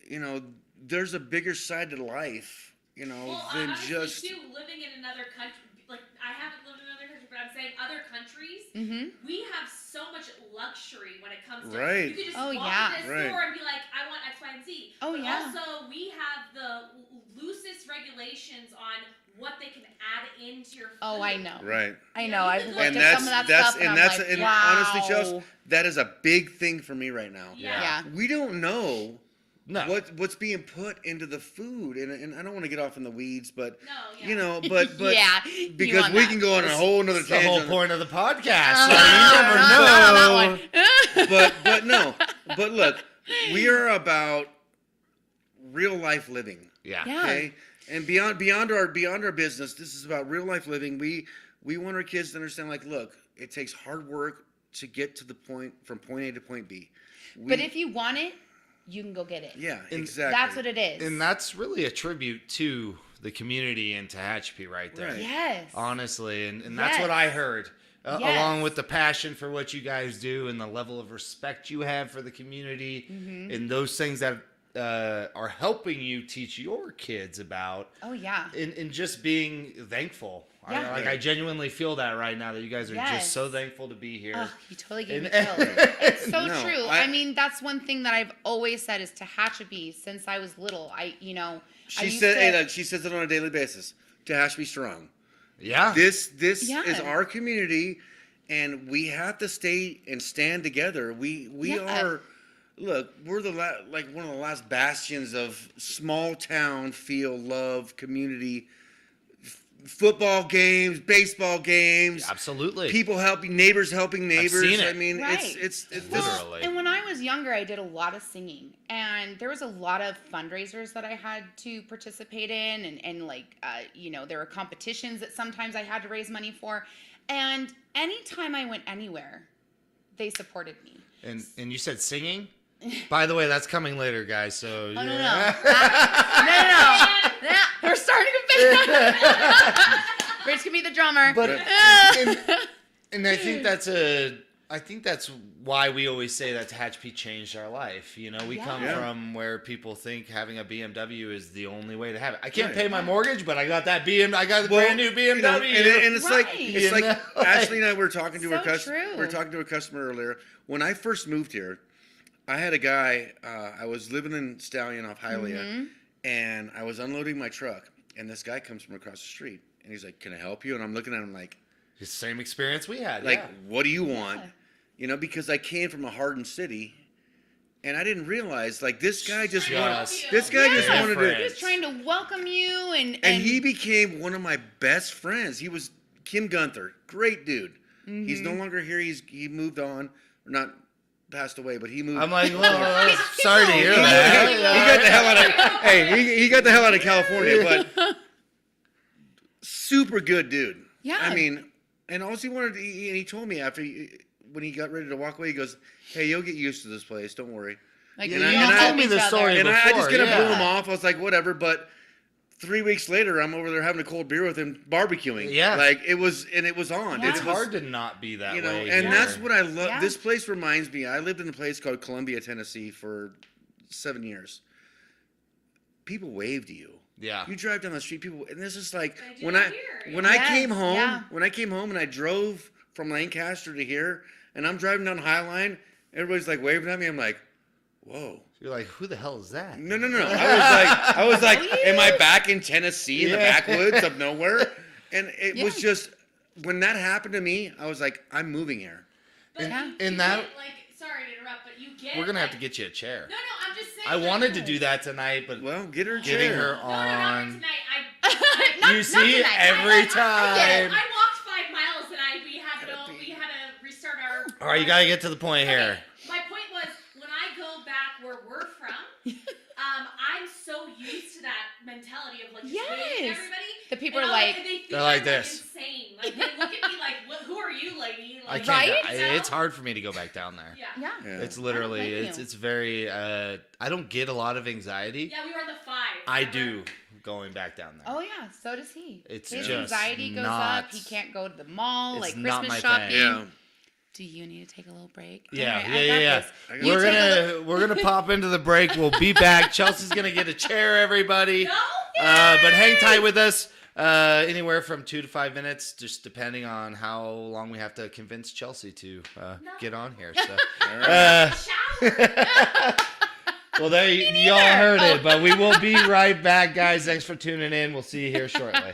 You know, there's a bigger side to life, you know,
Well,
than
honestly,
just.
too, living in another country. Like, I haven't lived in another country, but I'm saying other countries.
Mm-hmm.
We have so much luxury when it comes to.
Right.
You could just
Oh,
walk
yeah.
into the
Right.
store and be like, I want X, Y, and Z.
Oh,
but
yeah.
Also, we have the loosest regulations on what they can add into your food.
Oh, I know.
Right.
I know. I've
And
looked
And
at some of that stuff, and I'm like,
and
wow.
honestly, Chelsea, that is a big thing for me right now.
Yeah.
We don't know
no.
what's being put into the food, and I don't want to get off in the weeds, but
No, yeah.
you know, but
Yeah, you
because
want
we
that.
can go on a whole nother
That's the whole
tangent.
point of the podcast.
Oh,
So you never
not
know.
on that one.
but no, but look, we are about real life living.
Yeah.
Yeah.
Okay, and beyond our business, this is about real life living. We want our kids to understand, like, look, it takes hard work to get to the point from point A to point B.
But if you want it, you can go get it.
Yeah, exactly.
That's what it is.
And that's really a tribute to the community in Tehachapi right there.
Right.
Yes.
Honestly, and that's
Yes.
what I heard.
Yes.
Along with the passion for what you guys do and the level of respect you have for the community and those things that are helping you teach your kids about
Oh, yeah.
and just being thankful.
Yeah.
I genuinely feel that right now that you guys are
Yes.
just so thankful to be here.
Oh, you totally gave me
And-
chills. It's so
No,
true.
I-
I mean, that's one thing that I've always said is Tehachapi since I was little. I
She
used
said,
to-
hey, look, she says it on a daily basis. Tehachapi strong.
Yeah.
This
Yeah.
is our community, and we have to stay and stand together. We
Yeah.
are. Look, we're like one of the last bastions of small town feel, love, community. Football games, baseball games,
Absolutely.
people helping neighbors,
seen it.
I mean,
Right.
it's
Well,
Literally.
and when I was younger, I did a lot of singing, and there was a lot of fundraisers that I had to participate in, and like, there were competitions that sometimes I had to raise money for, and anytime I went anywhere, they supported me.
And you said singing? By the way, that's coming later, guys. So
Oh, no, no.
yeah.
No. We're starting a band. Rich can be the drummer.
But and I think that's why we always say that Tehachapi changed our life. You know, we come
Yeah.
from where people think having a BMW is the only way to have it. I can't
Right.
pay my mortgage, but I got that I got the
Well,
brand new BMW.
you know, and it's
Right.
it's like
You know?
Ashlee and I were talking to
So
a customer.
true.
We were talking to a customer earlier. When I first moved here, I had a guy. I was living in Stallion off Hialeah, and I was unloading my truck, and this guy comes from across the street, and he's like, "Can I help you?" And I'm looking at him like,
The same experience we had.
"Like,
yeah.
what do you want?"
Yeah.
You know, because I came from a hardened city, and I didn't realize, like, this guy just wanted.
Just
This guy just
Yeah.
wanted
different.
to.
He was trying to welcome you,
And he became one of my best friends. He was Kim Gunther, great dude. He's no longer here. He moved on, or not passed away, but he moved.
I'm like, well, sorry to hear
he
that.
got the hell out of. Hey, he got the hell out of California, but super good dude.
Yeah.
I mean, and all he wanted, and he told me when he got ready to walk away, he goes, "Hey, you'll get used to this place. Don't worry."
like,
Yeah,
we
you
all
told
help
me
each
the
other.
story
And I just
before,
kind of
yeah.
blew him off. I was like, whatever. But 3 weeks later, I'm over there having a cold beer with him, barbecuing.
Yeah.
Like it was on.
Yeah.
It's
It was,
hard to not be that
you know,
way.
and
here.
that's what I love.
Yeah.
This place reminds me. I lived in a place called Columbia, Tennessee, for 7 years. People wave to you.
Yeah.
You drive down the street, people, and this is like
They do
when
that
I
here,
when
yeah.
I
Yes,
came home.
yeah.
When I came home and I drove from Lancaster to here, and I'm driving down Highline, everybody's like waving at me. I'm like, whoa.
You're like, who the hell is that?
No. I was like, am I back in Tennessee in the backwoods of nowhere? And it was just when that happened to me, I was like, I'm moving here.
But
And-
you
and that-
get, like, sorry to interrupt, but you get.
We're gonna have
like-
to get you a chair.
No, I'm just saying.
I
like,
wanted to do that tonight, but
Well, get her a
getting
chair.
her
No, not for
on.
tonight.
Not-
You
not
see,
tonight.
every
I
time.
I walked 5 miles and we had to restart our.
All right, you gotta get to the point here.
Okay, my point was when I go back where we're from, I'm so used to that mentality of like just waving
Yes.
at everybody.
The people
and
are
I'm
like,
and they think
they're like
I'm,
this.
insane. Like they look at me like, who are you, lady?
I
Like,
can't.
Right?
It's hard for me to go back down there.
Yeah.
Yeah.
Yeah.
It's literally.
blame
It's
you.
it's very. I don't get a lot of anxiety.
Yeah, we were on the 5.
I
remember?
do going back down there.
Oh yeah, so does he.
It's
His
just
anxiety goes
not-
up. He can't go to the mall,
it's
like
not
Christmas
my
shopping.
thing.
Yeah.
Do you need to take a little break?
Yeah,
All right,
yeah, yeah.
this.
I got
You
We're
take a
gonna we're gonna pop into the break. We'll be back. Chelsea's gonna get a chair, everybody.
No.
But hang tight with us. Anywhere from 2 to 5 minutes, just depending on how long we have to convince Chelsea to get on here. So,
Shower.
well, there y'all heard it. But we will be right back, guys. Thanks for tuning in. We'll see you here shortly.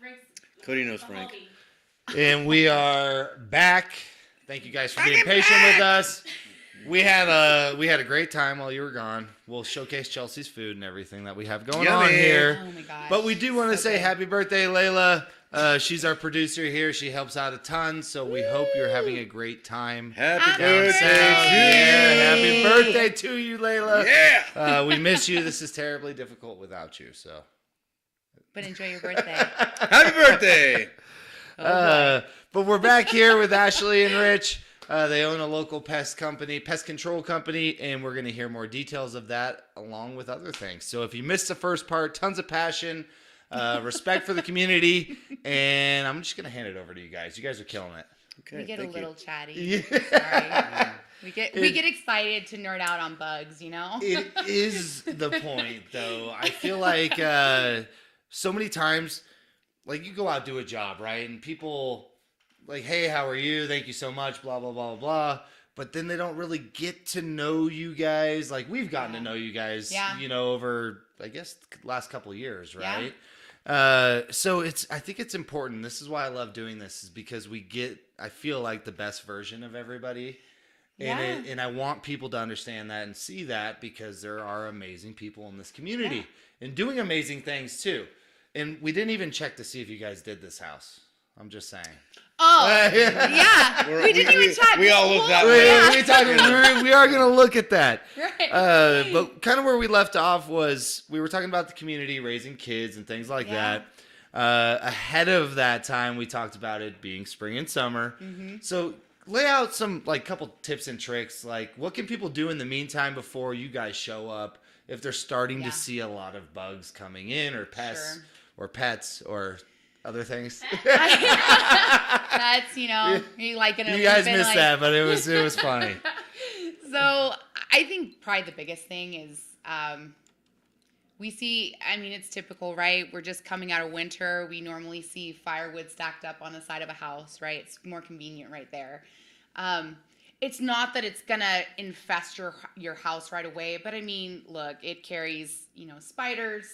Frank's
Cody knows
a
Frank.
homie.
And we are back. Thank you guys for being patient with us. We had a great time while you were gone. We'll showcase Chelsea's food and everything that we have going on
Yummy.
here.
Oh my gosh.
But we do want to
So
say
good.
happy birthday, Layla. She's our producer here. She helps out a ton, so we hope you're having a great time.
Happy
Happy
Down
birthday
south.
to
Yeah,
you.
happy birthday to you, Layla.
Yeah.
We miss you. This is terribly difficult without you. So,
But enjoy your birthday.
Happy birthday.
but we're back here with Ashlee and Rich. They own a local pest control company, and we're going to hear more details of that along with other things. So if you missed the first part, tons of passion, respect for the community, and I'm just going to hand it over to you guys. You guys are killing it.
Okay,
We get a
thank
little
you.
chatty.
Yeah.
Sorry. We get excited to nerd out on bugs, you know?
It is the point, though. I feel like so many times, like you go out do a job, right? And people like, hey, how are you? Thank you so much, blah, blah, blah, blah. But then they don't really get to know you guys. Like we've gotten to know you guys, you know, over, I guess, the last couple of years, right? So I think it's important. This is why I love doing this, is because we get, I feel like, the best version of everybody. And I want people to understand that and see that, because there are amazing people in this community and doing amazing things too. And we didn't even check to see if you guys did this house. I'm just saying.
Oh, yeah. We didn't even check.
We all look that way.
We are going to look at that.
Right.
But kind of where we left off was we were talking about the community, raising kids and things like that. Ahead of that time, we talked about it being spring and summer. Mm-hmm. So lay out some couple tips and tricks. Like, what can people do in the meantime before you guys show up if they're starting to see a lot of bugs coming in, or pests or pets or other things?
That's, you like it.
You guys missed that, but it was funny.
So I think probably the biggest thing is we see, it's typical, right? We're just coming out of winter. We normally see firewood stacked up on the side of a house, right? It's more convenient right there. It's not that it's going to infest your house right away, but look, it carries, spiders,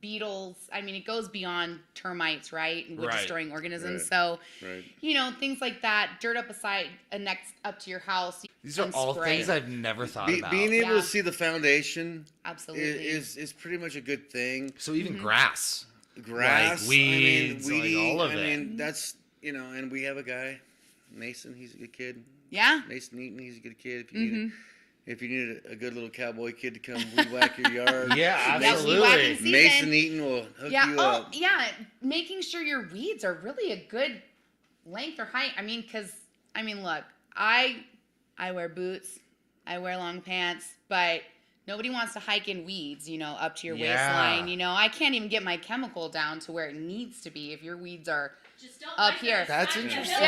beetles. It goes beyond termites, right? And wood destroying organisms. So, things like that, dirt up next up to your house.
These are all things I've never thought about.
Being able to see the foundation
absolutely
is pretty much a good thing.
So even grass,
like
weeds,
weedy,
like all of it.
That's, and we have a guy, Mason, he's a good kid.
Yeah.
Mason Eaton, he's a good kid. If you need a good little cowboy kid to come weed whack your yard,
absolutely.
Mason Eaton will hook you up.
Making sure your weeds are really a good length or height. Look, I wear boots, I wear long pants, but nobody wants to hike in weeds, up to your waistline. I can't even get my chemical down to where it needs to be if your weeds are
Just don't
up here.
That's interesting.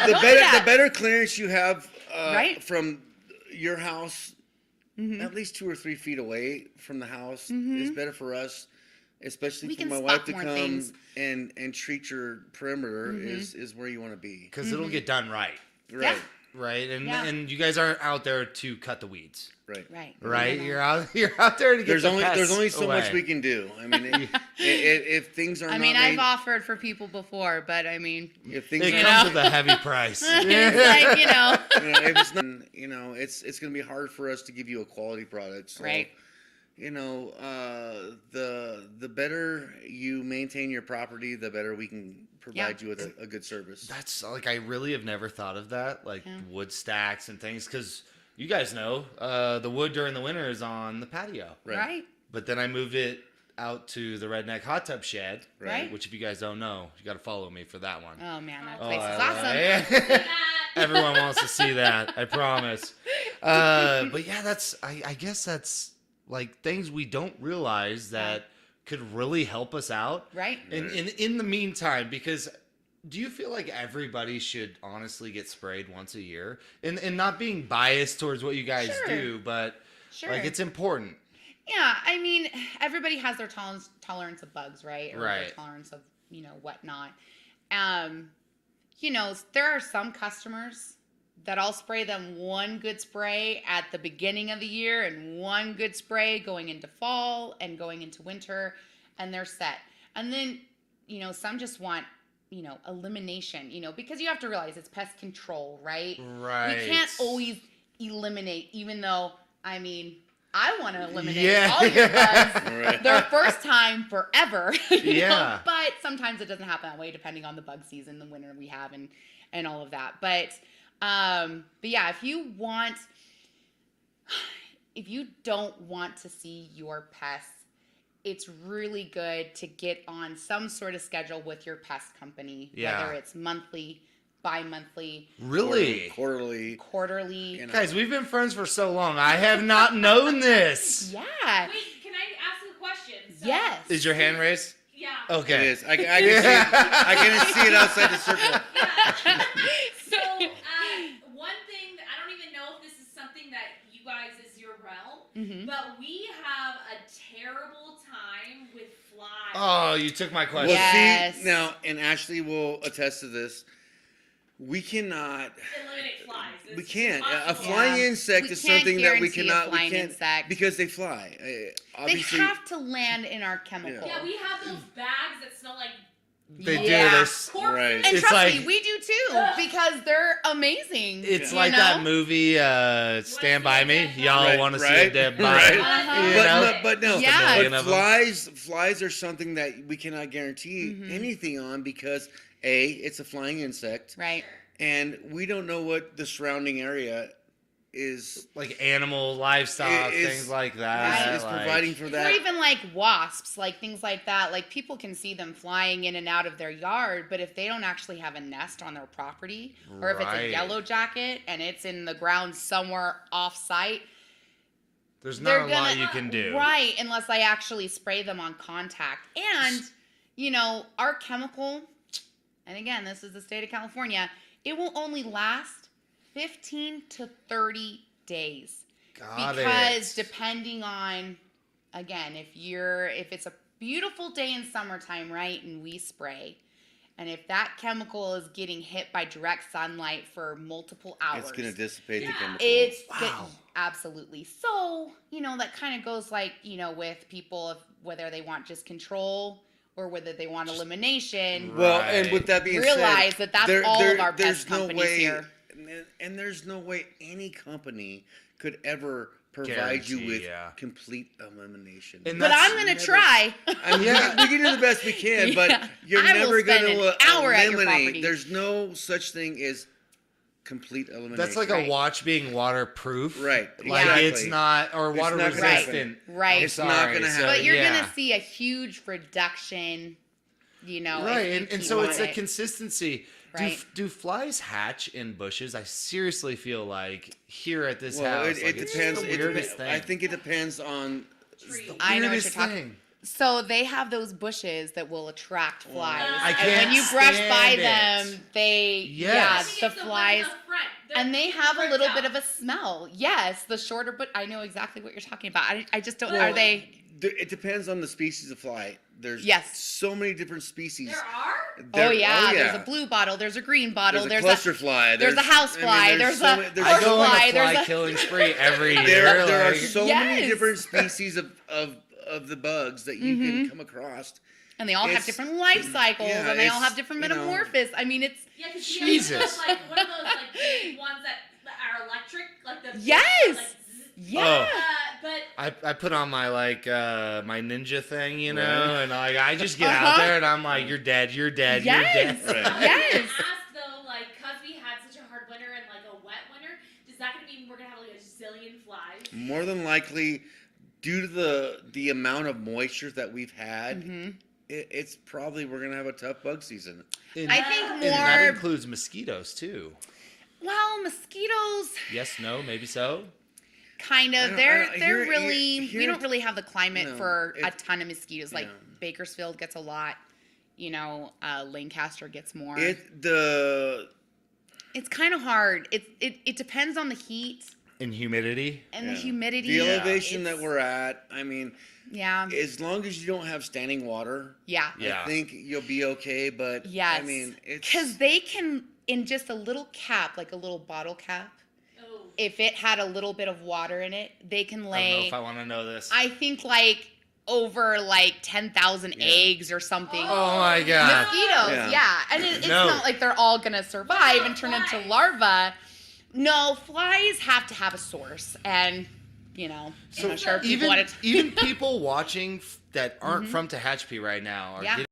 The better clearance you have from your house, at least 2 or 3 feet away from the house, is better for us, especially for my wife to come and treat your perimeter is where you want to be.
Because it'll get done right.
Right.
Right. And you guys aren't out there to cut the weeds.
Right.
Right. You're out there to get
there's only so much we can do. If things are not made,
I've offered for people before, but
if things
it comes with a heavy price.
It's like,
if it's not, it's going to be hard for us to give you a quality product. So,
right.
The better you maintain your property, the better we can provide you with a good service.
That's I really have never thought of that, wood stacks and things, because you guys know the wood during the winter is on the patio.
Right.
But then I moved it out to the Redneck Hot Tub Shed,
Right.
which if you guys don't know, you got to follow me for that one.
Oh man, that place is awesome.
Everyone wants to see that, I promise. But yeah, I guess that's things we don't realize that could really help us out.
Right.
And in the meantime, because do you feel like everybody should honestly get sprayed once a year? And not being biased towards what you guys do, but it's important.
Yeah, everybody has their tolerance of bugs, right? Or their tolerance of, whatnot. There are some customers that I'll spray them one good spray at the beginning of the year and one good spray going into fall and going into winter. and they're set. And then, some just want, elimination, because you have to realize it's pest control, right?
Right.
We can't always eliminate, even though, I want to eliminate all your bugs
Right.
their first time forever.
Yeah.
But sometimes it doesn't happen that way, depending on the bug season, the winter we have, and all of that. But yeah, if you don't want to see your pests, it's really good to get on some sort of schedule with your pest company, whether it's monthly, bi-monthly,
Really?
quarterly.
Guys, we've been friends for so long. I have not known this.
Yeah.
Wait, can I ask a question? So,
Yes.
Is your hand raised?
Yeah.
Okay.
It is. I can see it. I can see it outside the circle.
Yeah. So, one thing that I don't even know if this is something that you guys is your realm, but we have a terrible time with flies.
Oh, you took my question.
Well,
Yes.
see, now, and Ashlee will attest to this, we cannot.
Eliminate flies. It's
We
just
can't. A
impossible.
flying insect
We
is
can't
something that we
guarantee a
cannot. We
flying
can't
insect.
because they fly.
They
Obviously,
have to land in our chemical.
Yeah, we have those bags that smell like
They do
Yeah.
this.
corpses.
Right.
And
It's
trust
like-
me, we do too, because they're amazing.
It's
you
like
know?
that movie, Stand By Me. Y'all
Right,
want to see a
right,
dead body.
right.
Uh-huh.
You
But,
know?
but no,
Yeah.
Million
but
of 'em.
flies are something that we cannot guarantee anything on because it's a flying insect,
Right.
and we don't know what the surrounding area is
Like animal, livestock,
Is-
things like
is,
that.
is
like-
providing for
Or
that.
even like wasps, like things like that. Like people can see them flying in and out of their yard, but if they don't actually have a nest on their property, or if it's a
Right.
yellow jacket and it's in the ground somewhere off site,
There's
they're
not a lot
gonna-
you can do.
right, unless I actually spray them on contact. And, our chemical, and again, this is the state of California, it will only last 15 to 30 days.
Got
Because
it.
depending on, again, if it's a beautiful day in summertime, right, and we spray, and if that chemical is getting hit by direct sunlight for multiple hours,
It's going to dissipate the
Yeah.
chemical.
it's
Wow.
absolutely. So, that kind of goes like, with people, whether they want just control or whether they want elimination.
Well,
Right.
and with that being
Realize
said,
that that's all of our pest companies
way,
here.
and there's no way any company could ever provide you
Guarantee,
with
yeah.
complete elimination.
And
But
that's
I'm going to
never-
try.
I mean,
Yeah.
we can do the best we can,
Yeah.
but you're
I will
never going
spend
to
an hour at your
eliminate.
property.
There's no such thing as complete elimination.
That's like
Right.
a watch being waterproof.
Right,
Like
exactly.
it's not, or
It's
water
not gonna
resistant.
Right.
I'm
It's not
sorry.
gonna
So,
happen.
But you're
yeah.
going to see a huge reduction, if
Right,
you
and
keep
so it's
on
a
it.
consistency.
Right.
Do flies hatch in bushes? I seriously feel like here at this
Well,
house,
it
like, it's
depends.
just the
it
weirdest
depe-
thing.
I think it depends on.
Tree.
I know what
Weirdest
you're talking.
thing.
So they have those bushes that will attract flies.
I
And
can't
when you brush by
stand
them,
it.
they
Yes.
I
yeah,
think
the
it's ones
flies
in the front. They're
and they have a
pricked
little
out.
bit of a smell. Yes, the shorter, but I know exactly what you're talking about. I just don't.
Well,
Are they?
It depends on the species of fly. There's
Yes.
so many different species.
There are?
There-
Oh yeah, there's a blue bottle. There's a green bottle.
There's a cluster fly.
there's a house fly, there's a
there's
I
horse
go on
fly,
a
there's
fly
a-
killing spree every year.
there are
like-
so
Yes.
many different species of the bugs that you can come across.
and they all have
It's-
different life cycles,
yeah,
and they all
it's,
have different
you know-
metamorphosis. I mean, it's
Yeah, because
Jesus.
one of those like big ones that are electric, like the
Yes.
like, zzz.
yeah.
But
I put on my my ninja thing, you know,
Right.
and I just get out there and I'm like, you're dead, you're dead, you're
Yes.
dead.
Right.
Yes.
ask though, like, cause we had such a hard winter and like a wet winter, is that gonna mean we're gonna have like a zillion flies?
More than likely, due to the amount of moisture that we've had, it's probably we're gonna have a tough bug season.
And,
I think
and that
more.
includes mosquitoes too.
Well, mosquitoes.
Yes, no, maybe so.
Kind
I
of.
don't-
They're
I don't-
they're
here-
really.
here-
we don't really have the climate
no,
for a
it-
ton of mosquitoes. Like
no.
Bakersfield gets a lot. Lancaster gets more. It's kind of hard. It depends on the heat
And humidity.
and the
Yeah.
humidity.
The elevation that
It's-
we're at. I mean,
Yeah.
as long as you don't have standing water,
Yeah.
Yeah.
I think you'll be okay. But
Yes.
I mean, it's
Because they can, in just a little cap, like a little bottle cap,
Oh.
if it had a little bit of water in it, they can
I don't know
lay.
if I want to know this.
I think like over like 10,000 eggs or something.
Oh my God.
Mosquitoes, yeah. And it's not like they're all going to survive and turn into larvae. No, flies have to have a source. And, you know,
So
I'm sure people
even,
want to...
even people watching that aren't from Tehachapi right now are getting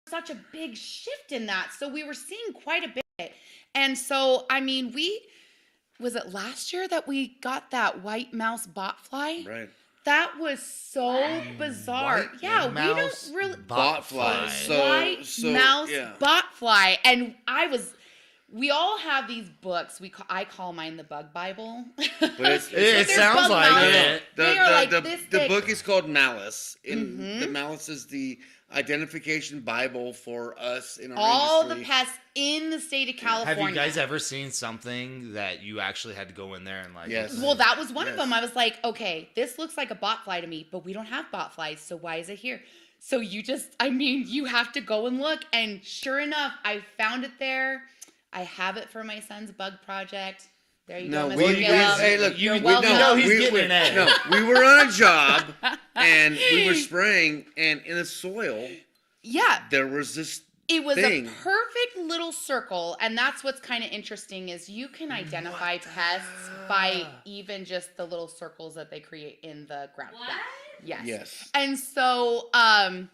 such a big shift in that. So we were seeing quite a bit. And so, I mean, was it last year that we got that white mouse botfly?
Right.
That was so bizarre.
White
Yeah, we
mouse
don't really...
Botfly.
White mouse botfly. And we all have these books. I call mine the Bug Bible.
But
it sounds like it.
The book is called Malice. And the Malice is the identification Bible for us in our
all
industry.
the pests in the state of California.
Have you guys ever seen something that you actually had to go in there and like?
Yes.
Well, that was one of them. I was like, okay, this looks like a botfly to me, but we don't have botflies, so why is it here? So you have to go and look. And sure enough, I found it there. I have it for my son's bug project. There you go, Mr. Gillum.
Hey, look,
You're
we
welcome.
know he's getting an A.
No, we were on a job, and we were spraying, and in the soil,
Yeah.
there was this
It was
thing.
a perfect little circle, and that's what's kind of interesting is you can identify pests by even just the little circles that they create in the ground.
What?
Yeah.
Yes.
And so, and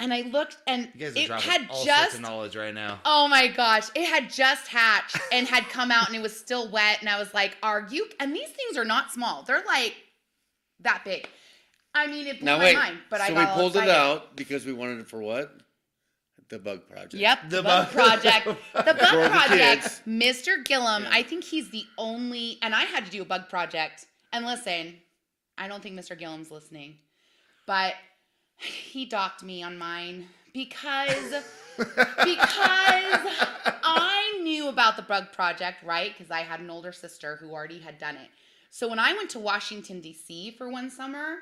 I looked, and
You guys are
it
dropping
had
all sorts
just,
of knowledge right now.
oh my gosh, it had just hatched and had come out, and it was still wet, and I was like, and these things are not small. They're like that big. I mean, it blew
Now
my
wait.
mind, but I
So
got
we
all
pulled it
excited.
out because we wanted it for what? The bug project.
Yep,
The
the bug
bug-
project. The
For
bug
the
project,
kids.
Mr. Gillum,
Yeah.
I think he's the only, and I had to do a bug project. And listen, I don't think Mr. Gillum's listening, but he docked me on mine because I knew about the bug project, right? Because I had an older sister who already had done it. So when I went to Washington, D.C. for one summer,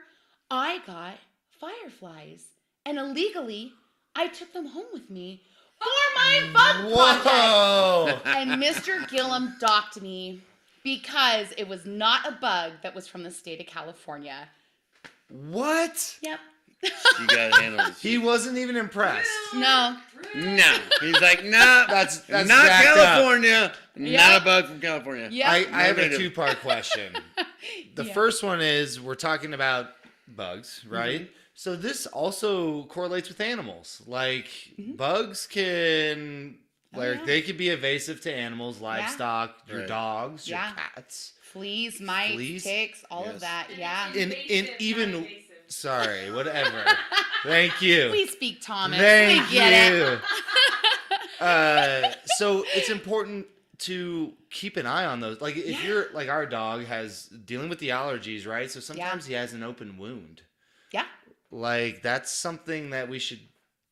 I got fireflies. And illegally, I took them home with me for my bug project.
Whoa!
And Mr. Gillum docked me because it was not a bug that was from the state of California.
What?
Yep.
You got handled.
He wasn't even impressed.
No.
No. He's like, nah.
That's
not
jacked up.
California.
Yeah.
Not a bug from California.
Yep.
I have a
Negative.
two-part question. The
Yeah.
first one is we're talking about bugs, right?
Mm-hmm.
So this also correlates with animals. Like
Mm-hmm.
bugs can, like
yeah.
they could be evasive to animals, livestock, your
Right.
dogs, your
Yeah.
cats.
Fleas, mites,
Fleas?
ticks, all
Yes.
of that.
And
Yeah.
it's
In
invasive, not
even
invasive.
sorry, whatever. Thank you.
We speak Thomas.
Thank
we get it.
you. So it's important to keep an eye on those. Like if
Yeah.
you're like our dog has dealing with the allergies, right? So sometimes he has an open wound.
Yeah.
Like that's something that we should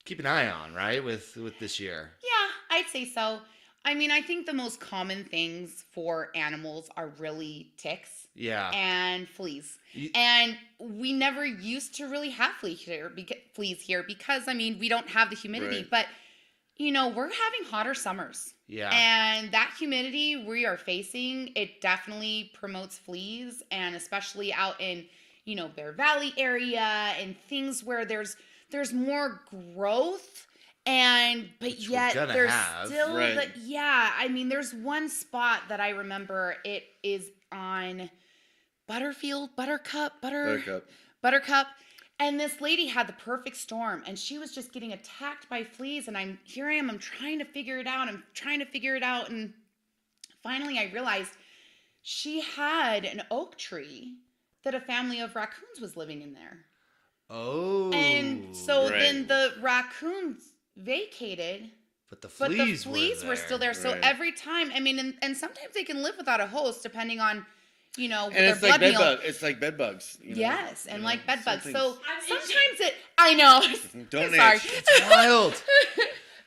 keep an eye on, right? With this year.
Yeah, I'd say so. I mean, I think the most common things for animals are really ticks
Yeah.
and fleas.
You-
And we never used to really have fleas here because, I mean, we don't have the humidity.
Right.
But, you know, we're having hotter summers.
Yeah.
And that humidity we are facing, it definitely promotes fleas, and especially out in, you know, Bear Valley area and things where there's more growth, but
Which we're
yet
gonna
there's
have.
still
Right.
I mean, there's one spot that I remember. It is on Buttercup. And this lady had the perfect storm, and she was just getting attacked by fleas. And I'm trying to figure it out. And finally I realized she had an oak tree that a family of raccoons was living in there.
Oh.
And so
Right.
then the raccoons vacated,
but the
but the
fleas,
fleas were still there. So
Right.
every time, I mean, and sometimes they can live without a host depending on, you know,
And
their
it's like
blood
bed
meal.
bug. It's like bed bugs. You know?
Yes,
You
and
know,
like bed bugs.
some
So
things-
I'm
sometimes I know.
Don't
Sorry.
itch.
It's wild.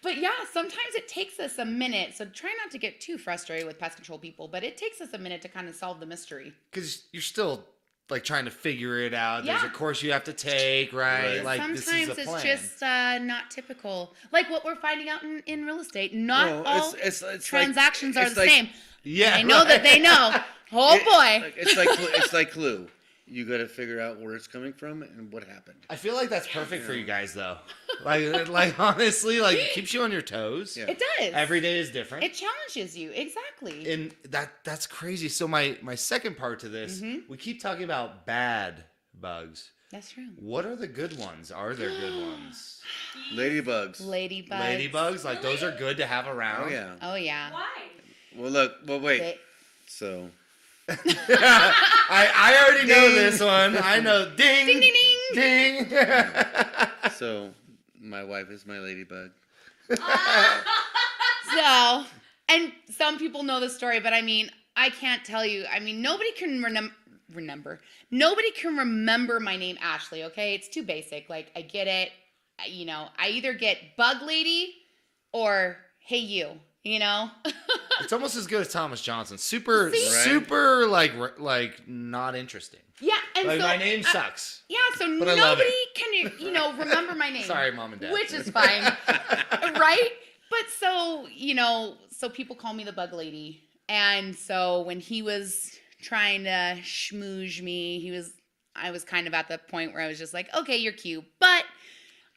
But yeah, sometimes it takes us a minute. So try not to get too frustrated with pest control people, but it takes us a minute to kind of solve the mystery.
Because you're still like trying to figure it out. There's
Yeah.
a course you have to take, right?
Right.
Like
Sometimes
this is a
it's
plan.
just not typical. Like what we're finding out in real estate. Not
Well,
all
it's
transactions
like,
are the same.
Yeah,
I know that they know. Oh boy.
It's like Clue. You got to figure out where it's coming from and what happened.
I feel like that's perfect for you guys, though. Like honestly, like it keeps you on your toes.
Yeah.
It does.
Every day is different.
It challenges you. Exactly.
And that's crazy. So my second part to this,
Mm-hmm.
we keep talking about bad bugs.
That's true.
What are the good ones? Are there good ones?
Ladybugs.
Ladybugs.
Ladybugs, like those are good to have around.
Oh yeah.
Oh yeah.
Why?
Well, look. Well, wait.
They-
So
I already know
Ding.
this one. I know. Ding.
Ding ding ding.
Ding.
so my wife is my ladybug.
So, and some people know the story, but I mean, I can't tell you. I mean, nobody can remember. Nobody can remember my name, Ashlee. Okay, it's too basic. Like I get it. You know, I either get Bug Lady or Hey You. You know.
It's almost as good as Thomas Johnson. Super,
See?
Right.
super like not interesting.
Yeah, and
Like
so
my name sucks.
yeah, so
But I love
nobody can remember my name.
Sorry, Mom and Dad.
Which is fine, right? But so so people call me the Bug Lady, and so when he was trying to schmooze me, I was kind of at the point where I was just like, okay, you're cute, but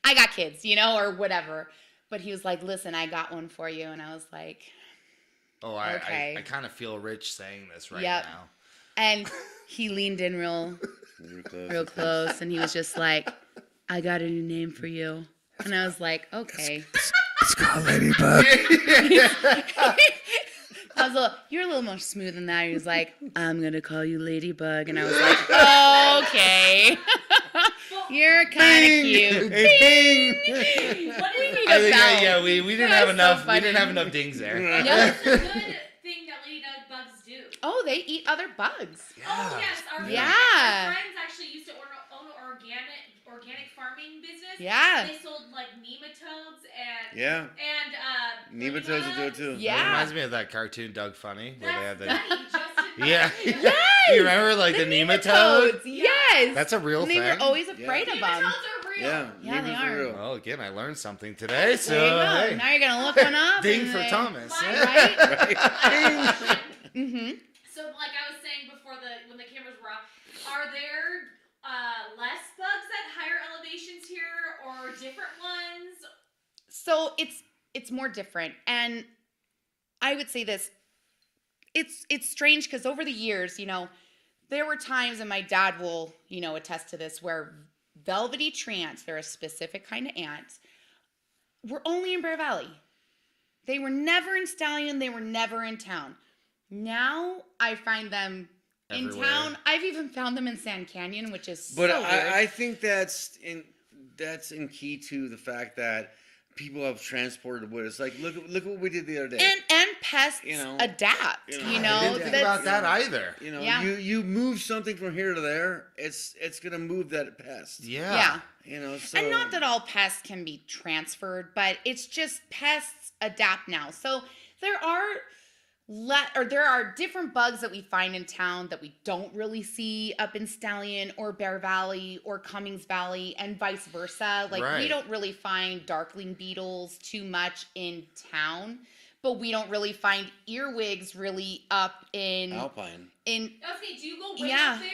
I got kids, or whatever. But he was like, listen, I got one for you. And I was like,
Oh,
okay.
I kind of feel rich saying this right
Yep.
now.
And he leaned in real close. And he was just like, I got a new name for you. And I was like, okay.
It's called Ladybug.
You're a little more smooth than that. He was like, I'm going to call you Ladybug. And I was like, okay. You're kind of cute.
Hey,
What
bing.
is
We didn't have enough. We didn't have enough dings there.
Yeah.
What's the good thing that ladybugs do?
Oh, they eat other bugs.
Oh yes, our friends actually used to own an organic farming business.
Yeah.
They sold like nematodes and
Yeah.
nematodes
Nematodes will do it too.
Yeah.
It reminds me of that cartoon Doug Funny where they had
That's
the.
nutty, Justin.
Yeah.
Yes.
You remember like the nematode?
Yes.
That's a real
and
thing.
they were always afraid of them.
Nematodes are real.
Yeah.
Yeah, they
Nematodes
are.
real.
Well, again, I learned something today. So
There you go.
hey.
Now you're gonna look one up.
Ding
and
for
then-
Thomas.
Right?
Right.
Mm-hmm.
So, like I was saying before, when the cameras were off, are there less bugs at higher elevations here, or different ones?
So it's more different, and I would say this. It's strange because over the years, there were times, and my dad will, attest to this, where velvety tree ants, they're a specific kind of ant, were only in Bear Valley. They were never in Stallion. They were never in town. Now I find them in
Everywhere.
town. I've even found them in Sand Canyon, which is
But
so weird.
I think that's in key to the fact that people have transported wood. It's like look what we did the other day.
And pests adapt.
I
I didn't think about that either.
Yeah.
You move something from here to there, it's gonna move that pest.
Yeah.
So
And not that all pests can be transferred, but it's just pests adapt now. So there are different bugs that we find in town that we don't really see up in Stallion or Bear Valley or Cummings Valley, and vice versa. Like we
Right.
don't really find darkling beetles too much in town, but we don't really find earwigs really up in
Alpine.
Okay, do you go way
Yeah.
up there?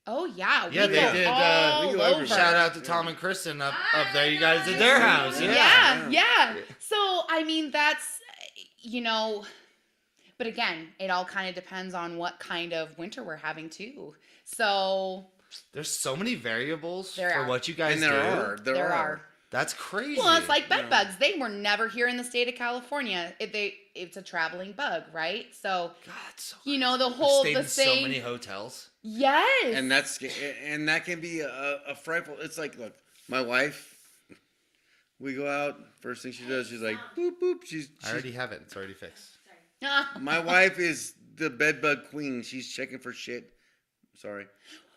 Oh yeah,
Yeah,
we
they
go
did,
all
we go
over.
everywhere.
Shout out to Tom and Kristen up there. You guys did their house.
Yeah. So, I mean, that's, but again, it all kind of depends on what kind of winter we're having too. So,
There's so many variables
There
for
are.
what you guys
And
do.
there are.
That's crazy.
well, it's like bed
Yeah.
bugs. They were never here in the state of California. It's a traveling bug, right? So,
God, so
the
stayed in so
same.
many hotels.
Yes.
And that can be a frightful. It's like, look, my wife. We go out. First thing she does, she's like, boop boop.
I already have it. It's already fixed.
My wife is the bed bug queen. She's checking for shit. Sorry.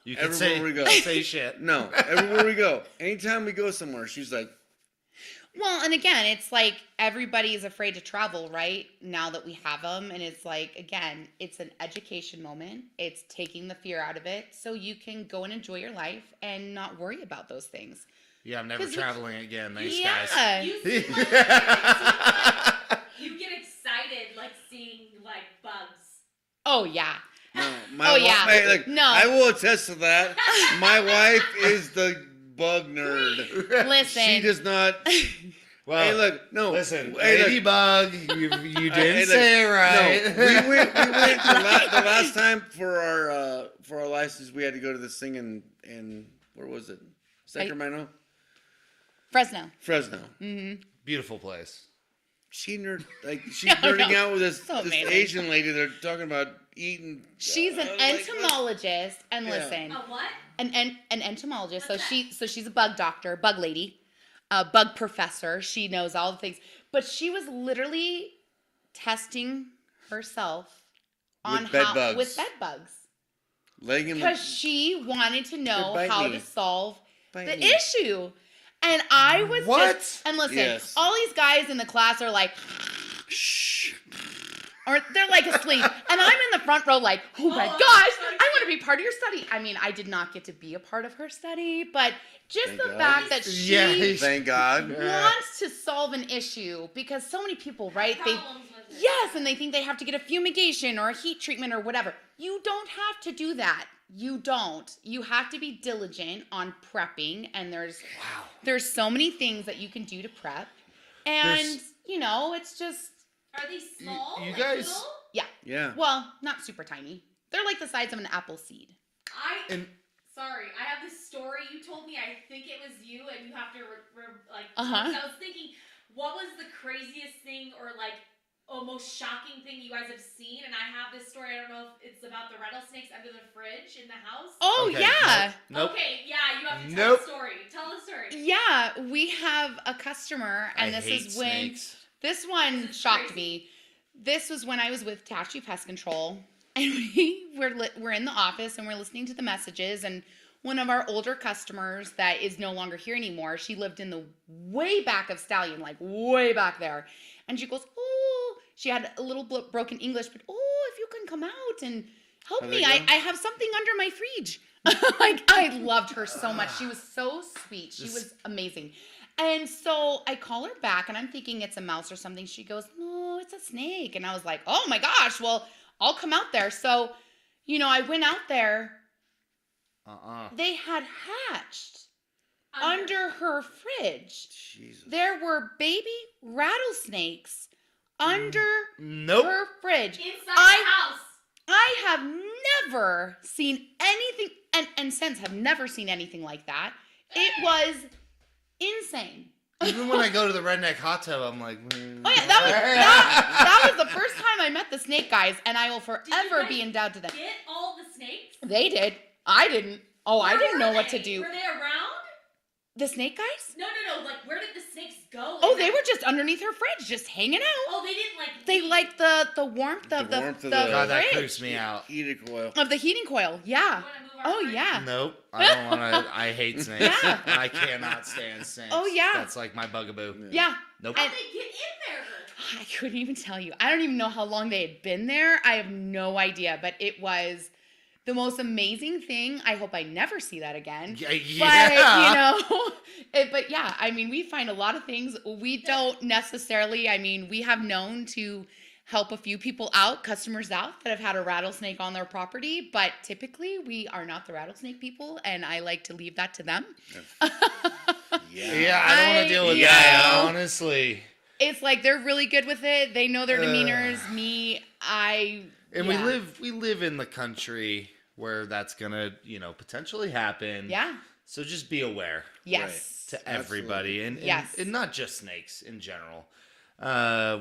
You can
Everywhere
say,
we go.
say shit.
No, everywhere we go. Anytime we go somewhere, she's like,
Well, and again, it's like everybody is afraid to travel, right? Now that we have them. And it's like, again, it's an education moment. It's taking the fear out of it so you can go and enjoy your life and not worry about those things.
Yeah, I'm never
'Cause
traveling again. Thanks,
yeah.
guys.
You get excited like seeing like bugs.
Oh, yeah.
no.
No.
I will attest to that. My wife is the bug nerd.
Listen.
She does not.
Well,
Hey, look, no.
listen,
Hey, look.
Ladybug, you didn't
Hey, look,
say it right.
No, we went the last time for our license. We had to go to this thing in where was it? Sacramento,
Fresno.
Fresno.
Beautiful place.
She's
No,
nerding out with this
So amazing.
Asian lady. They're talking about eating.
She's an
like,
entomologist, and
Yeah.
listen,
A what?
an entomologist. So
What's that?
she's a bug doctor, bug lady, a bug professor. She knows all the things, but she was literally testing herself on
With bed bugs.
with bed bugs
laying in
because she wanted to know
Bite
how
me.
to solve
Bite
the
me.
issue. And I was
What?
just, and listen,
Yes.
all these guys in the class are like,
Shh.
or they're like asleep. And I'm in the front row like, oh my
Oh,
gosh,
sorry.
I want to be part of your study. I mean, I did not get to be a part of her study, but just
Thank
the
God.
fact that she
Yeah.
Thank God.
wants to solve an issue because so many people, right?
Problems with it.
Yes, and they think they have to get a fumigation or a heat treatment or whatever. You don't have to do that. You don't. You have to be diligent on prepping, and there's so many things that you can do to prep. And, it's just...
Are they small?
You
like
guys...
little?
Yeah.
Well, not super tiny. They're like the size of an apple seed.
Sorry, I have this story you told me. I think it was you, and you have to
Uh-huh.
I was thinking, what was the craziest thing or like most shocking thing you guys have seen? And I have this story. I don't know if it's about the rattlesnakes under the fridge in the house.
Oh,
Okay,
yeah.
Nope.
Okay, yeah, you have to tell the story. Tell the story.
Yeah, we have a customer, and
I
this
hate
is when...
snakes.
This one
This is
shocked
crazy.
me. This was when I was with Tehachapi Pest Control, and we're in the office, and we're listening to the messages, and one of our older customers that is no longer here anymore, she lived in the way back of Stallion, like way back there, and she goes, oh, she had a little broken English, but if you can come out and help
How'd
me,
that go?
I have something under my fridge. I loved her so much. She was so sweet. She was amazing. And so I call her back, and I'm thinking it's a mouse or something. She goes, no, it's a snake. And I was like, oh, my gosh, well, I'll come out there. So, I went out there. They had hatched under her fridge.
Jesus.
There were baby rattlesnakes under
Nope.
her fridge.
Inside the house.
I have never seen anything, and since have never seen anything like that. It was insane.
Even when I go to the redneck hot tub, I'm like,
Oh yeah, that was the first time I met the snake guys, and I will forever be endowed to them.
Get all the snakes?
They did. I didn't. Oh, I didn't know what to do.
Were they around?
The snake guys?
No. Like, where did the snakes go?
Oh, they were just underneath her fridge, just hanging out.
Oh, they didn't like.
They liked the warmth of the
warmth of
God, that
fridge.
creeps me out.
Heated coil.
Of the heating coil, yeah. Oh yeah.
Nope. I don't want to. I hate snakes.
Yeah.
I cannot stand snakes.
Oh, yeah.
That's like my bugaboo.
Yeah.
Nope.
How'd they get in there?
I couldn't even tell you. I don't even know how long they had been there. I have no idea, but it was the most amazing thing. I hope I never see that again.
Yeah.
But, but yeah, I mean, we find a lot of things. We don't necessarily, we have known to help a few people out, customers out that have had a rattlesnake on their property, but typically we are not the rattlesnake people, and I like to leave that to them.
Yeah, I don't want to deal with that, honestly.
It's like they're really good with it. They know their demeanors.
And we live in the country where that's gonna, potentially happen.
Yeah.
So just be aware.
Yes.
To everybody, and not just snakes in general.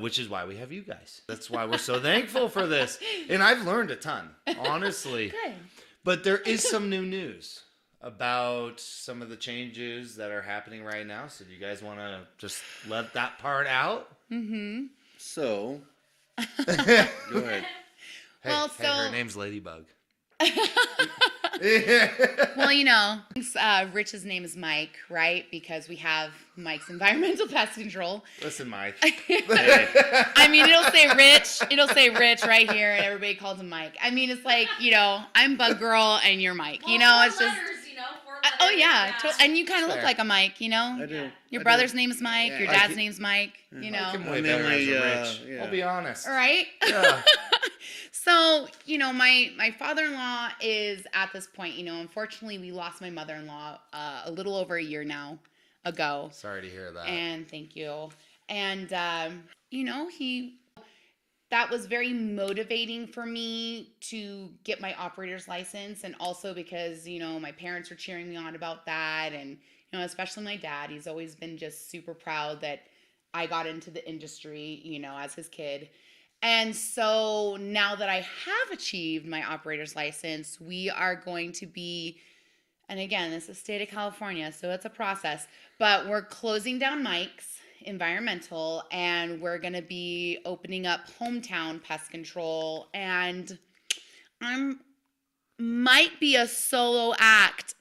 Which is why we have you guys. That's why we're so thankful for this. And I've learned a ton, honestly.
Good.
But there is some new news about some of the changes that are happening right now. So do you guys want to just let that part out?
Mm-hmm.
So, go ahead.
Well,
her name's Ladybug.
Well, Rich's name is Mike, right? Because we have Mike's environmental pest control.
Listen, Mike.
It'll say Rich right here, and everybody calls him Mike. It's like, I'm Bug Girl and you're Mike. It's just.
Four letters,
Oh yeah, and you kind of look
Fair.
like a Mike,
I do.
Your brother's name is Mike.
Yeah.
Your dad's name's Mike.
I can
My
way better as
memory,
a Rich.
yeah.
I'll be honest.
Right?
Yeah.
So, my father-in-law is at this point, unfortunately we lost my mother-in-law a little over a year now ago.
Sorry to hear that.
And thank you. And, that was very motivating for me to get my operator's license. And also because, my parents were cheering me on about that. And, especially my dad, he's always been just super proud that I got into the industry, as his kid. And so now that I have achieved my operator's license, we are going to be, and again, this is state of California, so it's a process, but we're closing down Mike's Environmental, and we're going to be opening up Hometown Pest Control, and might be a solo act.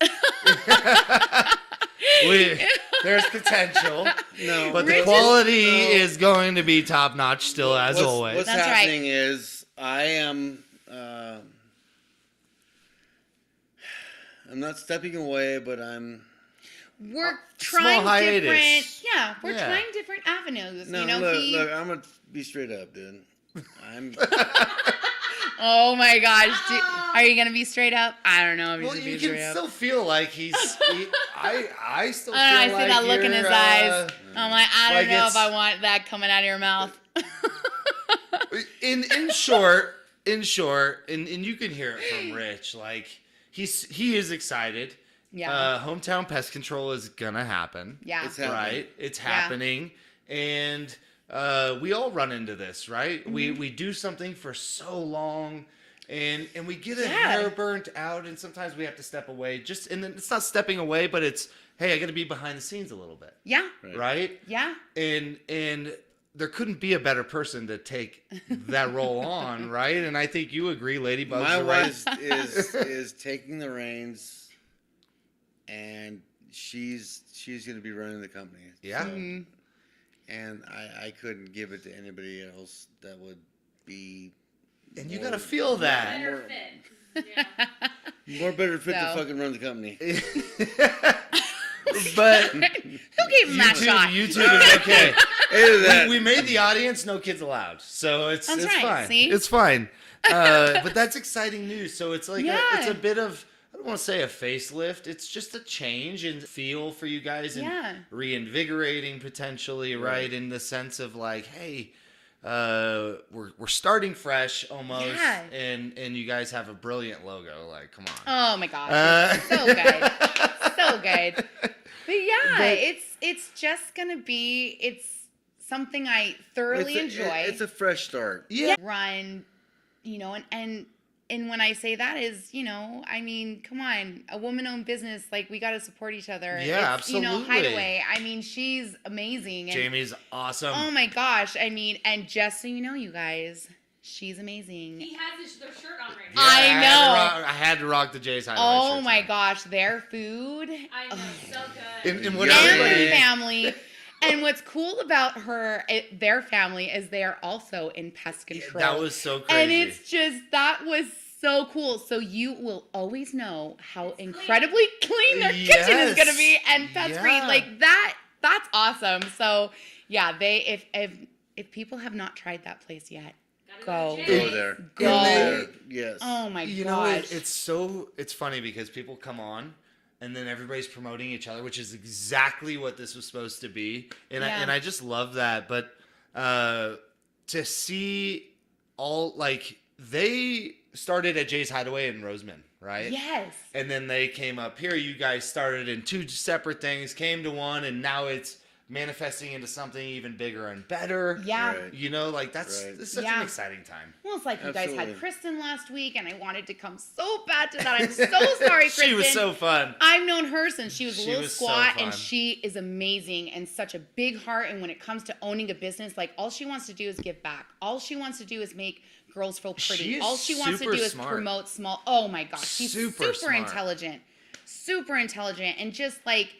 There's potential.
No,
But the quality is going to be top notch still, as always.
What's
That's
happening is I am. I'm not stepping away, but I'm.
We're
Small
trying
hiatus.
we're trying different avenues.
No, look, I'm gonna be straight up, dude. I'm.
Oh my gosh. Are you gonna be straight up? I don't know if
Well,
he's
you
gonna be
can
straight up.
still feel like I still feel
I
like
see that look in his
you're,
eyes. I'm like, I don't
like
know if
it's-
I want that coming out of your mouth.
in short, and you can hear it from Rich. Like he is excited.
Yeah.
Hometown pest control is gonna happen.
Yeah.
It's happening.
Right. It's happening, and we all run into this, right?
Mm-hmm.
We do something for so long. And we get a
Yeah.
hair burnt out, and sometimes we have to step away. And then it's not stepping away, but it's, hey, I got to be behind the scenes a little bit,
Yeah.
right?
Yeah.
And there couldn't be a better person to take that role on, right? And I think you agree, Ladybugs.
My
are right.
wife is taking the reins, and she's going to be running the company.
Yeah.
Mm-hmm.
And I couldn't give it to anybody else that would be.
And you got to feel that.
Better fit. Yeah.
More better fit to
So.
fucking run the company.
But
Who gave him that shot?
YouTube is okay.
Either that.
We made the audience no kids allowed, so it's
That's
it's
right,
fine.
see?
It's fine. But that's exciting news. So it's like
Yeah.
it's a bit of, I don't want to say a facelift. It's just a change in feel for you guys and
Yeah.
reinvigorating potentially, right? In the sense of like, hey, we're starting fresh almost,
Yeah.
and you guys have a brilliant logo. Like, come on.
Oh my gosh. It's so good. So good. But yeah, it's just gonna be something I thoroughly enjoy.
It's a fresh start.
Yeah.
Run, and when I say that is, I mean, come on, a woman-owned business, like we got to support each other.
Yeah,
it's,
absolutely.
Hideaway. I mean, she's amazing. And,
Jamie's awesome.
oh my gosh. I mean, and just so you know, you guys, she's amazing.
He has their shirt on right
Yeah,
now.
I know.
I had to rock the Jay's Hideaway
Oh
shirt
my
tonight.
gosh, their food.
I know, so good.
And what
Yeah.
And
everybody,
her family. And what's cool about their family is they are also in pest control.
that was so crazy.
And it's just, that was so cool. So you will always know how incredibly clean their kitchen is going to be and pest free.
Yeah.
Like that's awesome. So yeah, if people have not tried that place yet,
Gotta
go.
to Jay's.
Go there.
Go.
there. Yes.
Oh my
You know,
gosh.
it's funny because people come on and then everybody's promoting each other, which is exactly what this was supposed to be. And
Yeah.
I just love that. But to see all, like, they started at Jay's Hideaway in Roseman, right?
Yes.
And then they came up here. You guys started in two separate things, came to one, and now it's manifesting into something even bigger and better.
Yeah.
Right.
You know, like it's such
Yeah.
an exciting time.
Well, it's like you guys
Absolutely.
had Kristen last week, and I wanted to come so bad to that. I'm so sorry, Kristen.
She was so fun.
I've known her since she was a
She
little
was so
squat,
fun.
and she is amazing and such a big heart. And when it comes to owning a business, like all she wants to do is give back. All she wants to do is make girls feel pretty.
She is
All she wants to do
super
is
smart.
promote small. Oh my gosh, she's
Super
super
smart.
super intelligent, and just like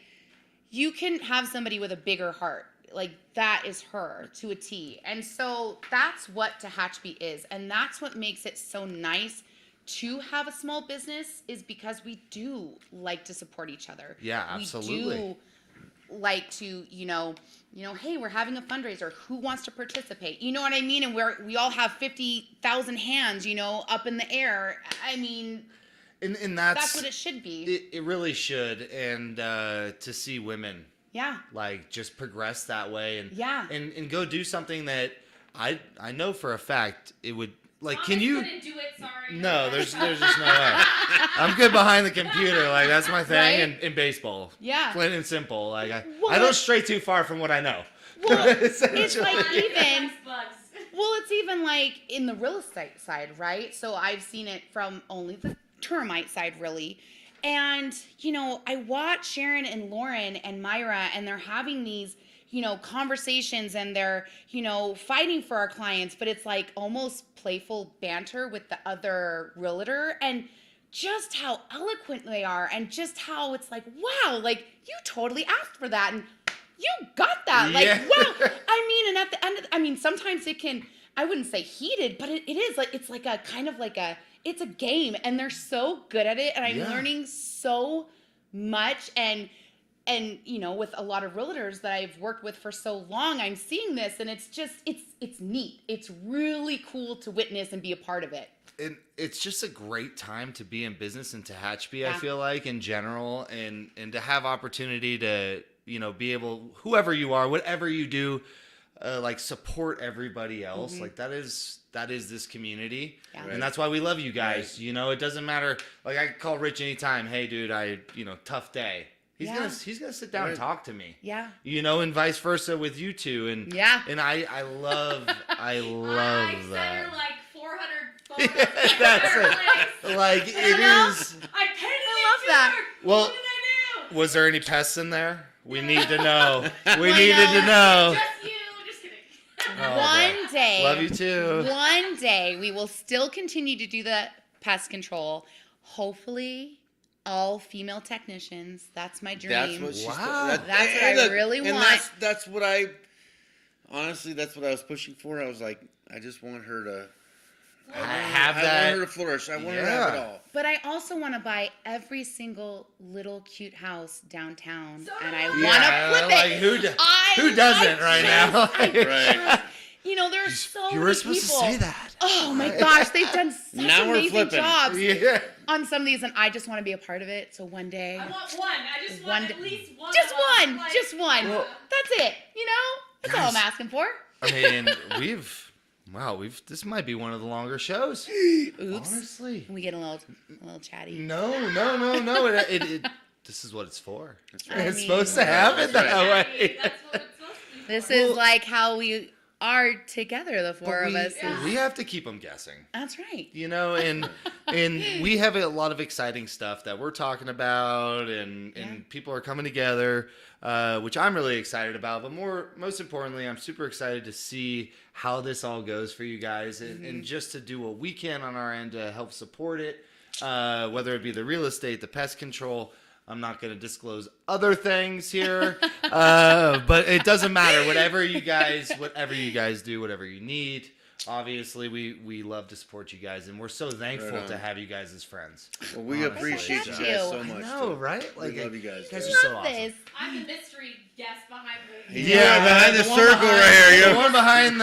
you can have somebody with a bigger heart. Like that is her to a T. And so that's what Tehachapi is. And that's what makes it so nice to have a small business, is because we do like to support each other.
Yeah, absolutely.
We do like to, hey, we're having a fundraiser. Who wants to participate? You know what I mean? And we all have 50,000 hands, up in the air. I mean,
And
that's what it should be.
It really should. And to see women
Yeah.
like just progress that way and
Yeah.
and go do something that I know for a fact it would, like,
Thomas
can you
couldn't do it, sorry.
no there's just no way. I'm good behind the computer, like that's my thing.
Right?
in baseball,
Yeah.
plain and simple. Like I
Well,
don't stray too far from what I know.
Well, it's like
Bugs.
even... Well, it's even like in the real estate side, right? So I've seen it from only the termite side, really. And, I watch Sharon and Lauren and Myra, and they're having these, conversations, and they're, fighting for our clients, but it's like almost playful banter with the other realtor, and just how eloquent they are, and just how it's like, wow, like you totally asked for that, and you got that. Like,
Yeah.
wow. And at the end of, sometimes it can, I wouldn't say heated, but it is like, it's like a kind of like it's a game, and they're so good at it, and I'm learning so much, and with a lot of realtors that I've worked with for so long, I'm seeing this, and it's just, it's neat. It's really cool to witness and be a part of it.
it's just a great time to be in business in Tehachapi,
Yeah.
I feel like, in general, and to have opportunity to, be able, whoever you are, whatever you do, like support everybody else.
Mm-hmm.
Like that is this community.
Yeah.
And that's why we love you guys. It doesn't matter. Like I can call Rich anytime. Hey dude, tough day. He's
Yeah.
gonna sit down and talk to me.
Yeah.
And vice versa with you two. And
Yeah.
and I love
I
that.
sent her like 400 photos.
That's it.
Like,
Like it
know?
is.
I painted
I love
it
that.
to her.
Well,
What did I do?
was there any pests in there? We need to know. We
I
needed to know.
Just you. Just kidding.
Oh,
One
boy.
day.
Love you too.
One day we will still continue to do the pest control. Hopefully, all female technicians. That's my dream.
That's what she's.
Wow.
That's what I really
and
want.
That's what I. Honestly, that's what I was pushing for. I was like, I just want her to.
Have
I
that.
want her to flourish. I want her to have it
Yeah.
all.
But I also want to buy every single little cute house downtown,
So
and I
do
want
Yeah,
to flip
like
it.
who doesn't right now?
Right.
There are so
You
many
were supposed
people.
to say that.
Oh my gosh, they've done such
Now we're
amazing
flipping.
jobs
Yeah.
on some of these, and I just want to be a part of it. So one day,
I want one. I just
One
want
d-
at least one.
just
of them.
one,
Like,
just one.
Well-
That's it. That's all I'm
Guys.
asking for.
I mean, this might be one of the longer shows.
Oops.
Honestly.
We get a little chatty.
No. This is what it's for.
I
It's
mean-
supposed to happen that way.
That's what it's supposed to be.
This
for.
is like how we are together, the four of us.
We have to keep them guessing.
That's right.
And we have a lot of exciting stuff that we're talking about, and people are coming together, which I'm really excited about. But most importantly, I'm super excited to see how this all goes for you guys, and just to do what we can on our end to help support it, whether it be the real estate, the pest control. I'm not going to disclose other things here, but it doesn't matter. Whatever you guys do, whatever you need. Obviously, we love to support you guys, and we're so thankful
Right on.
to have you guys as friends.
Well, we
Honestly.
appreciate you
Thank
guys
you.
so
I
much.
know,
too.
right?
We love you guys.
You guys
too.
are so
Love
awesome.
this.
I'm the mystery guest behind the.
Yeah, behind the
one
circle right here.
The one behind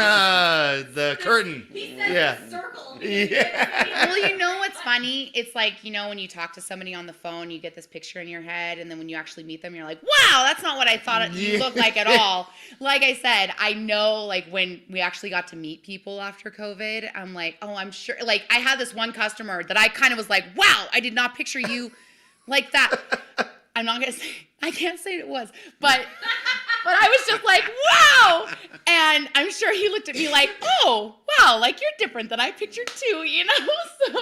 the curtain.
He said
Yeah.
circle.
Yeah.
Well, you know what's funny? It's like, when you talk to somebody on the phone, you get this picture in your head, and then when you actually meet them, you're like, wow, that's not what I thought you looked like at all. Like I said, I know, like, when we actually got to meet people after COVID, I'm like, oh, I'm sure. Like, I had this one customer that I kind of was like, wow, I did not picture you like that. I'm not going to say, I can't say it was, but I was just like, wow. And I'm sure he looked at me like, oh, wow, like you're different than I pictured too, So,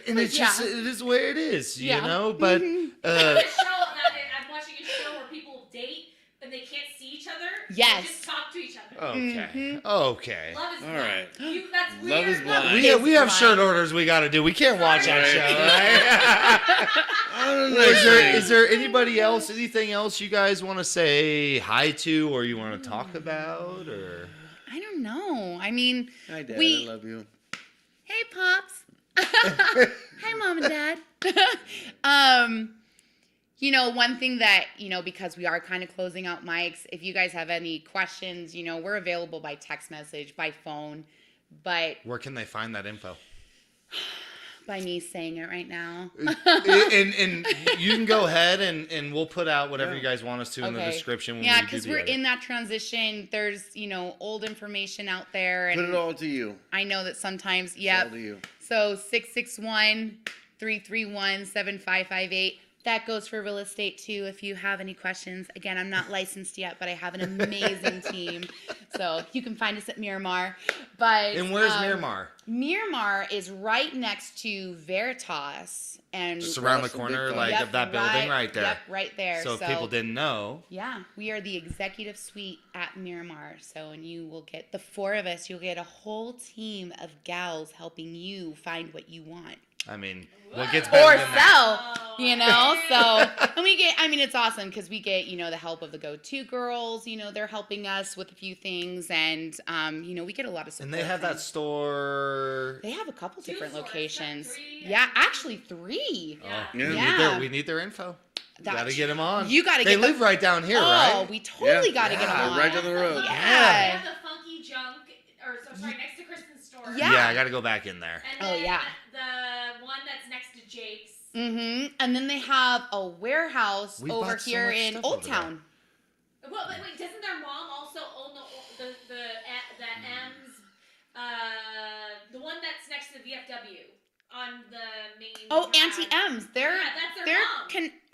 And it's just, it is the way it is,
Yeah.
But
I'm watching a show where people date and they can't see each other.
Yes.
They just talk to each other.
okay, okay.
Love is
All
blind.
right.
That's weird.
Love is blind.
We have
It's
shirt
fine.
orders we got to do. We can't watch that
Right.
show, right?
Oh,
Well,
nice.
is there anything else you guys want to say hi to, or you want to talk about, or?
I don't know. I mean,
Hi, Dad.
we-
I love you.
hey, Pops. Hi, Mom and Dad. One thing that, because we are kind of closing out mics, if you guys have any questions, we're available by text message, by phone, but
Where can they find that info?
by me saying it right now.
and you can go ahead and we'll put out whatever
Yeah.
you guys want us to in the description. When
Yeah,
we do
because
the
we're
edit.
in that transition. There's, old information out there. And
Put it all to you.
I know that sometimes,
It's
yep.
all to you.
So 661-331-7558. That goes for real estate too. If you have any questions, again, I'm not licensed yet, but I have an amazing team. So you can find us at Miramar. But
And where's Miramar?
Miramar is right next to Veritas, and
Just around the
Awesome,
corner,
big
like
Yep,
of that building right there.
Yep, right there.
So if people didn't know,
yeah, we are the executive suite at Miramar. So, and you will get the four of us. You'll get a whole team of gals helping you find what you want.
I mean, what gets better
Or
than that?
sell, So, and we get, it's awesome because we get, the help of the go-to girls, they're helping us with a few things, and, we get a lot of support.
And they have that
from-
store.
They have a couple
Two
different
stores,
locations.
three,
Yeah, actually 3.
Yeah.
Oh,
Yeah.
we need their info.
That-
Gotta get them on.
You gotta
They
get
live right down here, right?
Oh, we totally
Yeah.
gotta get them
Yeah,
on.
right down the road.
They
Yeah.
have the funky junk, or sorry, next to Kristen's store.
Yeah.
Yeah, I gotta go back in there.
And
Oh,
then
yeah.
Jake's.
And then they have a warehouse
We
over
bought so
here
much
in
stuff
Old
over there.
Town.
Well, but wait, doesn't their mom also own the M's, the one that's next to the VFW on the main?
Oh,
drive?
Auntie M's.
That's their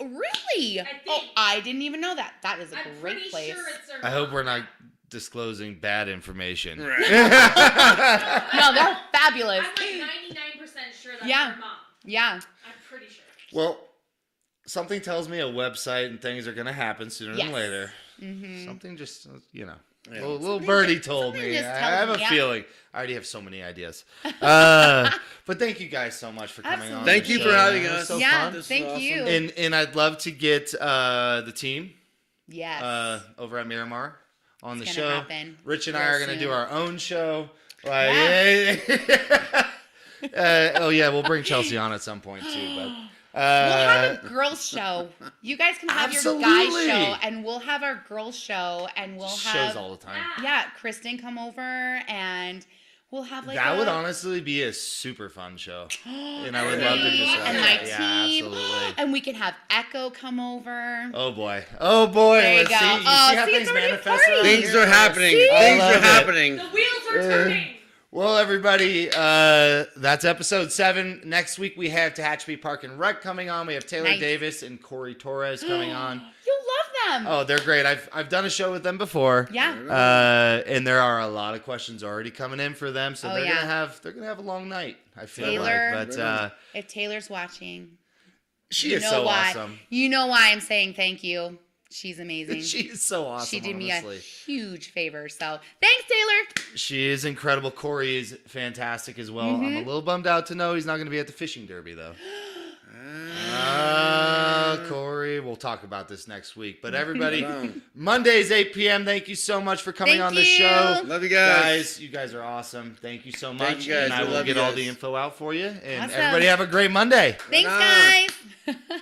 mom.
Really?
I think.
Oh, I didn't even know that. That is a
I'm
great
pretty
place.
sure it's their
I hope
mom.
we're not disclosing bad information.
No, they're fabulous.
I'm like 99% sure that's
Yeah.
their mom.
Yeah.
I'm pretty sure.
Well, something tells me a website and things are going to happen sooner
Yes.
than later.
Mm-hmm.
Something just,
Yeah.
little birdie told
something
me.
just
I
tells
have
me,
a
yeah.
feeling. I already have so many ideas. But thank you guys so much for coming on.
Absolutely.
Thank
the
you
show,
for having
man. It was
us.
so
Yeah.
fun.
This is
Thank
awesome.
you.
And I'd love to get the team
Yes.
over at Miramar on
It's
the
gonna
show.
happen
Rich and I
real
are going to do
soon.
our own show.
Yeah.
Oh yeah, we'll bring Chelsea on at some point too. But
We'll have a girls show. You guys can have your guys
Absolutely.
show, and we'll have our girls show, and we'll have
shows all the time.
yeah, Kristen come over, and we'll have like
That
a,
would honestly be a super fun show, and I would love to just
and my
yeah,
team,
absolutely.
and we can have Echo come over.
Oh boy, oh boy.
There you
Let's
go.
see, you
Oh,
see how
see,
things
it's already a
manifest.
party.
out
Things
here?
are happening.
See?
Things
I
are
love it.
happening.
The wheels are turning.
Well, everybody, that's episode 7. Next week we have Tehachapi Park and Rec coming on. We have Taylor
Nice.
Davis and Corey Torres coming on.
You'll love them.
Oh, they're great. I've done a show with them before.
Yeah.
And there are a lot of questions already coming in for them, so
Oh,
they're
yeah.
gonna have a long night. I feel
Taylor.
like, but
If Taylor's watching,
she
you
is
know
so
why.
awesome.
You know why I'm saying thank you. She's amazing.
She is so awesome.
She did me
honestly.
a huge favor. So thanks, Taylor.
She is incredible. Corey is fantastic as well.
Mm-hmm.
I'm a little bummed out to know he's not going to be at the fishing derby though. Corey, we'll talk about this next week. But everybody, Mondays 8 p.m. Thank you so much for coming
Thank
on the
you.
show.
Love you guys.
Guys, you guys are awesome. Thank you so much.
Thank you guys.
And I
I
will
love
get
you
all
guys.
the info out for you. And
Awesome.
everybody have a great Monday.
Thanks,
Right on.
guys.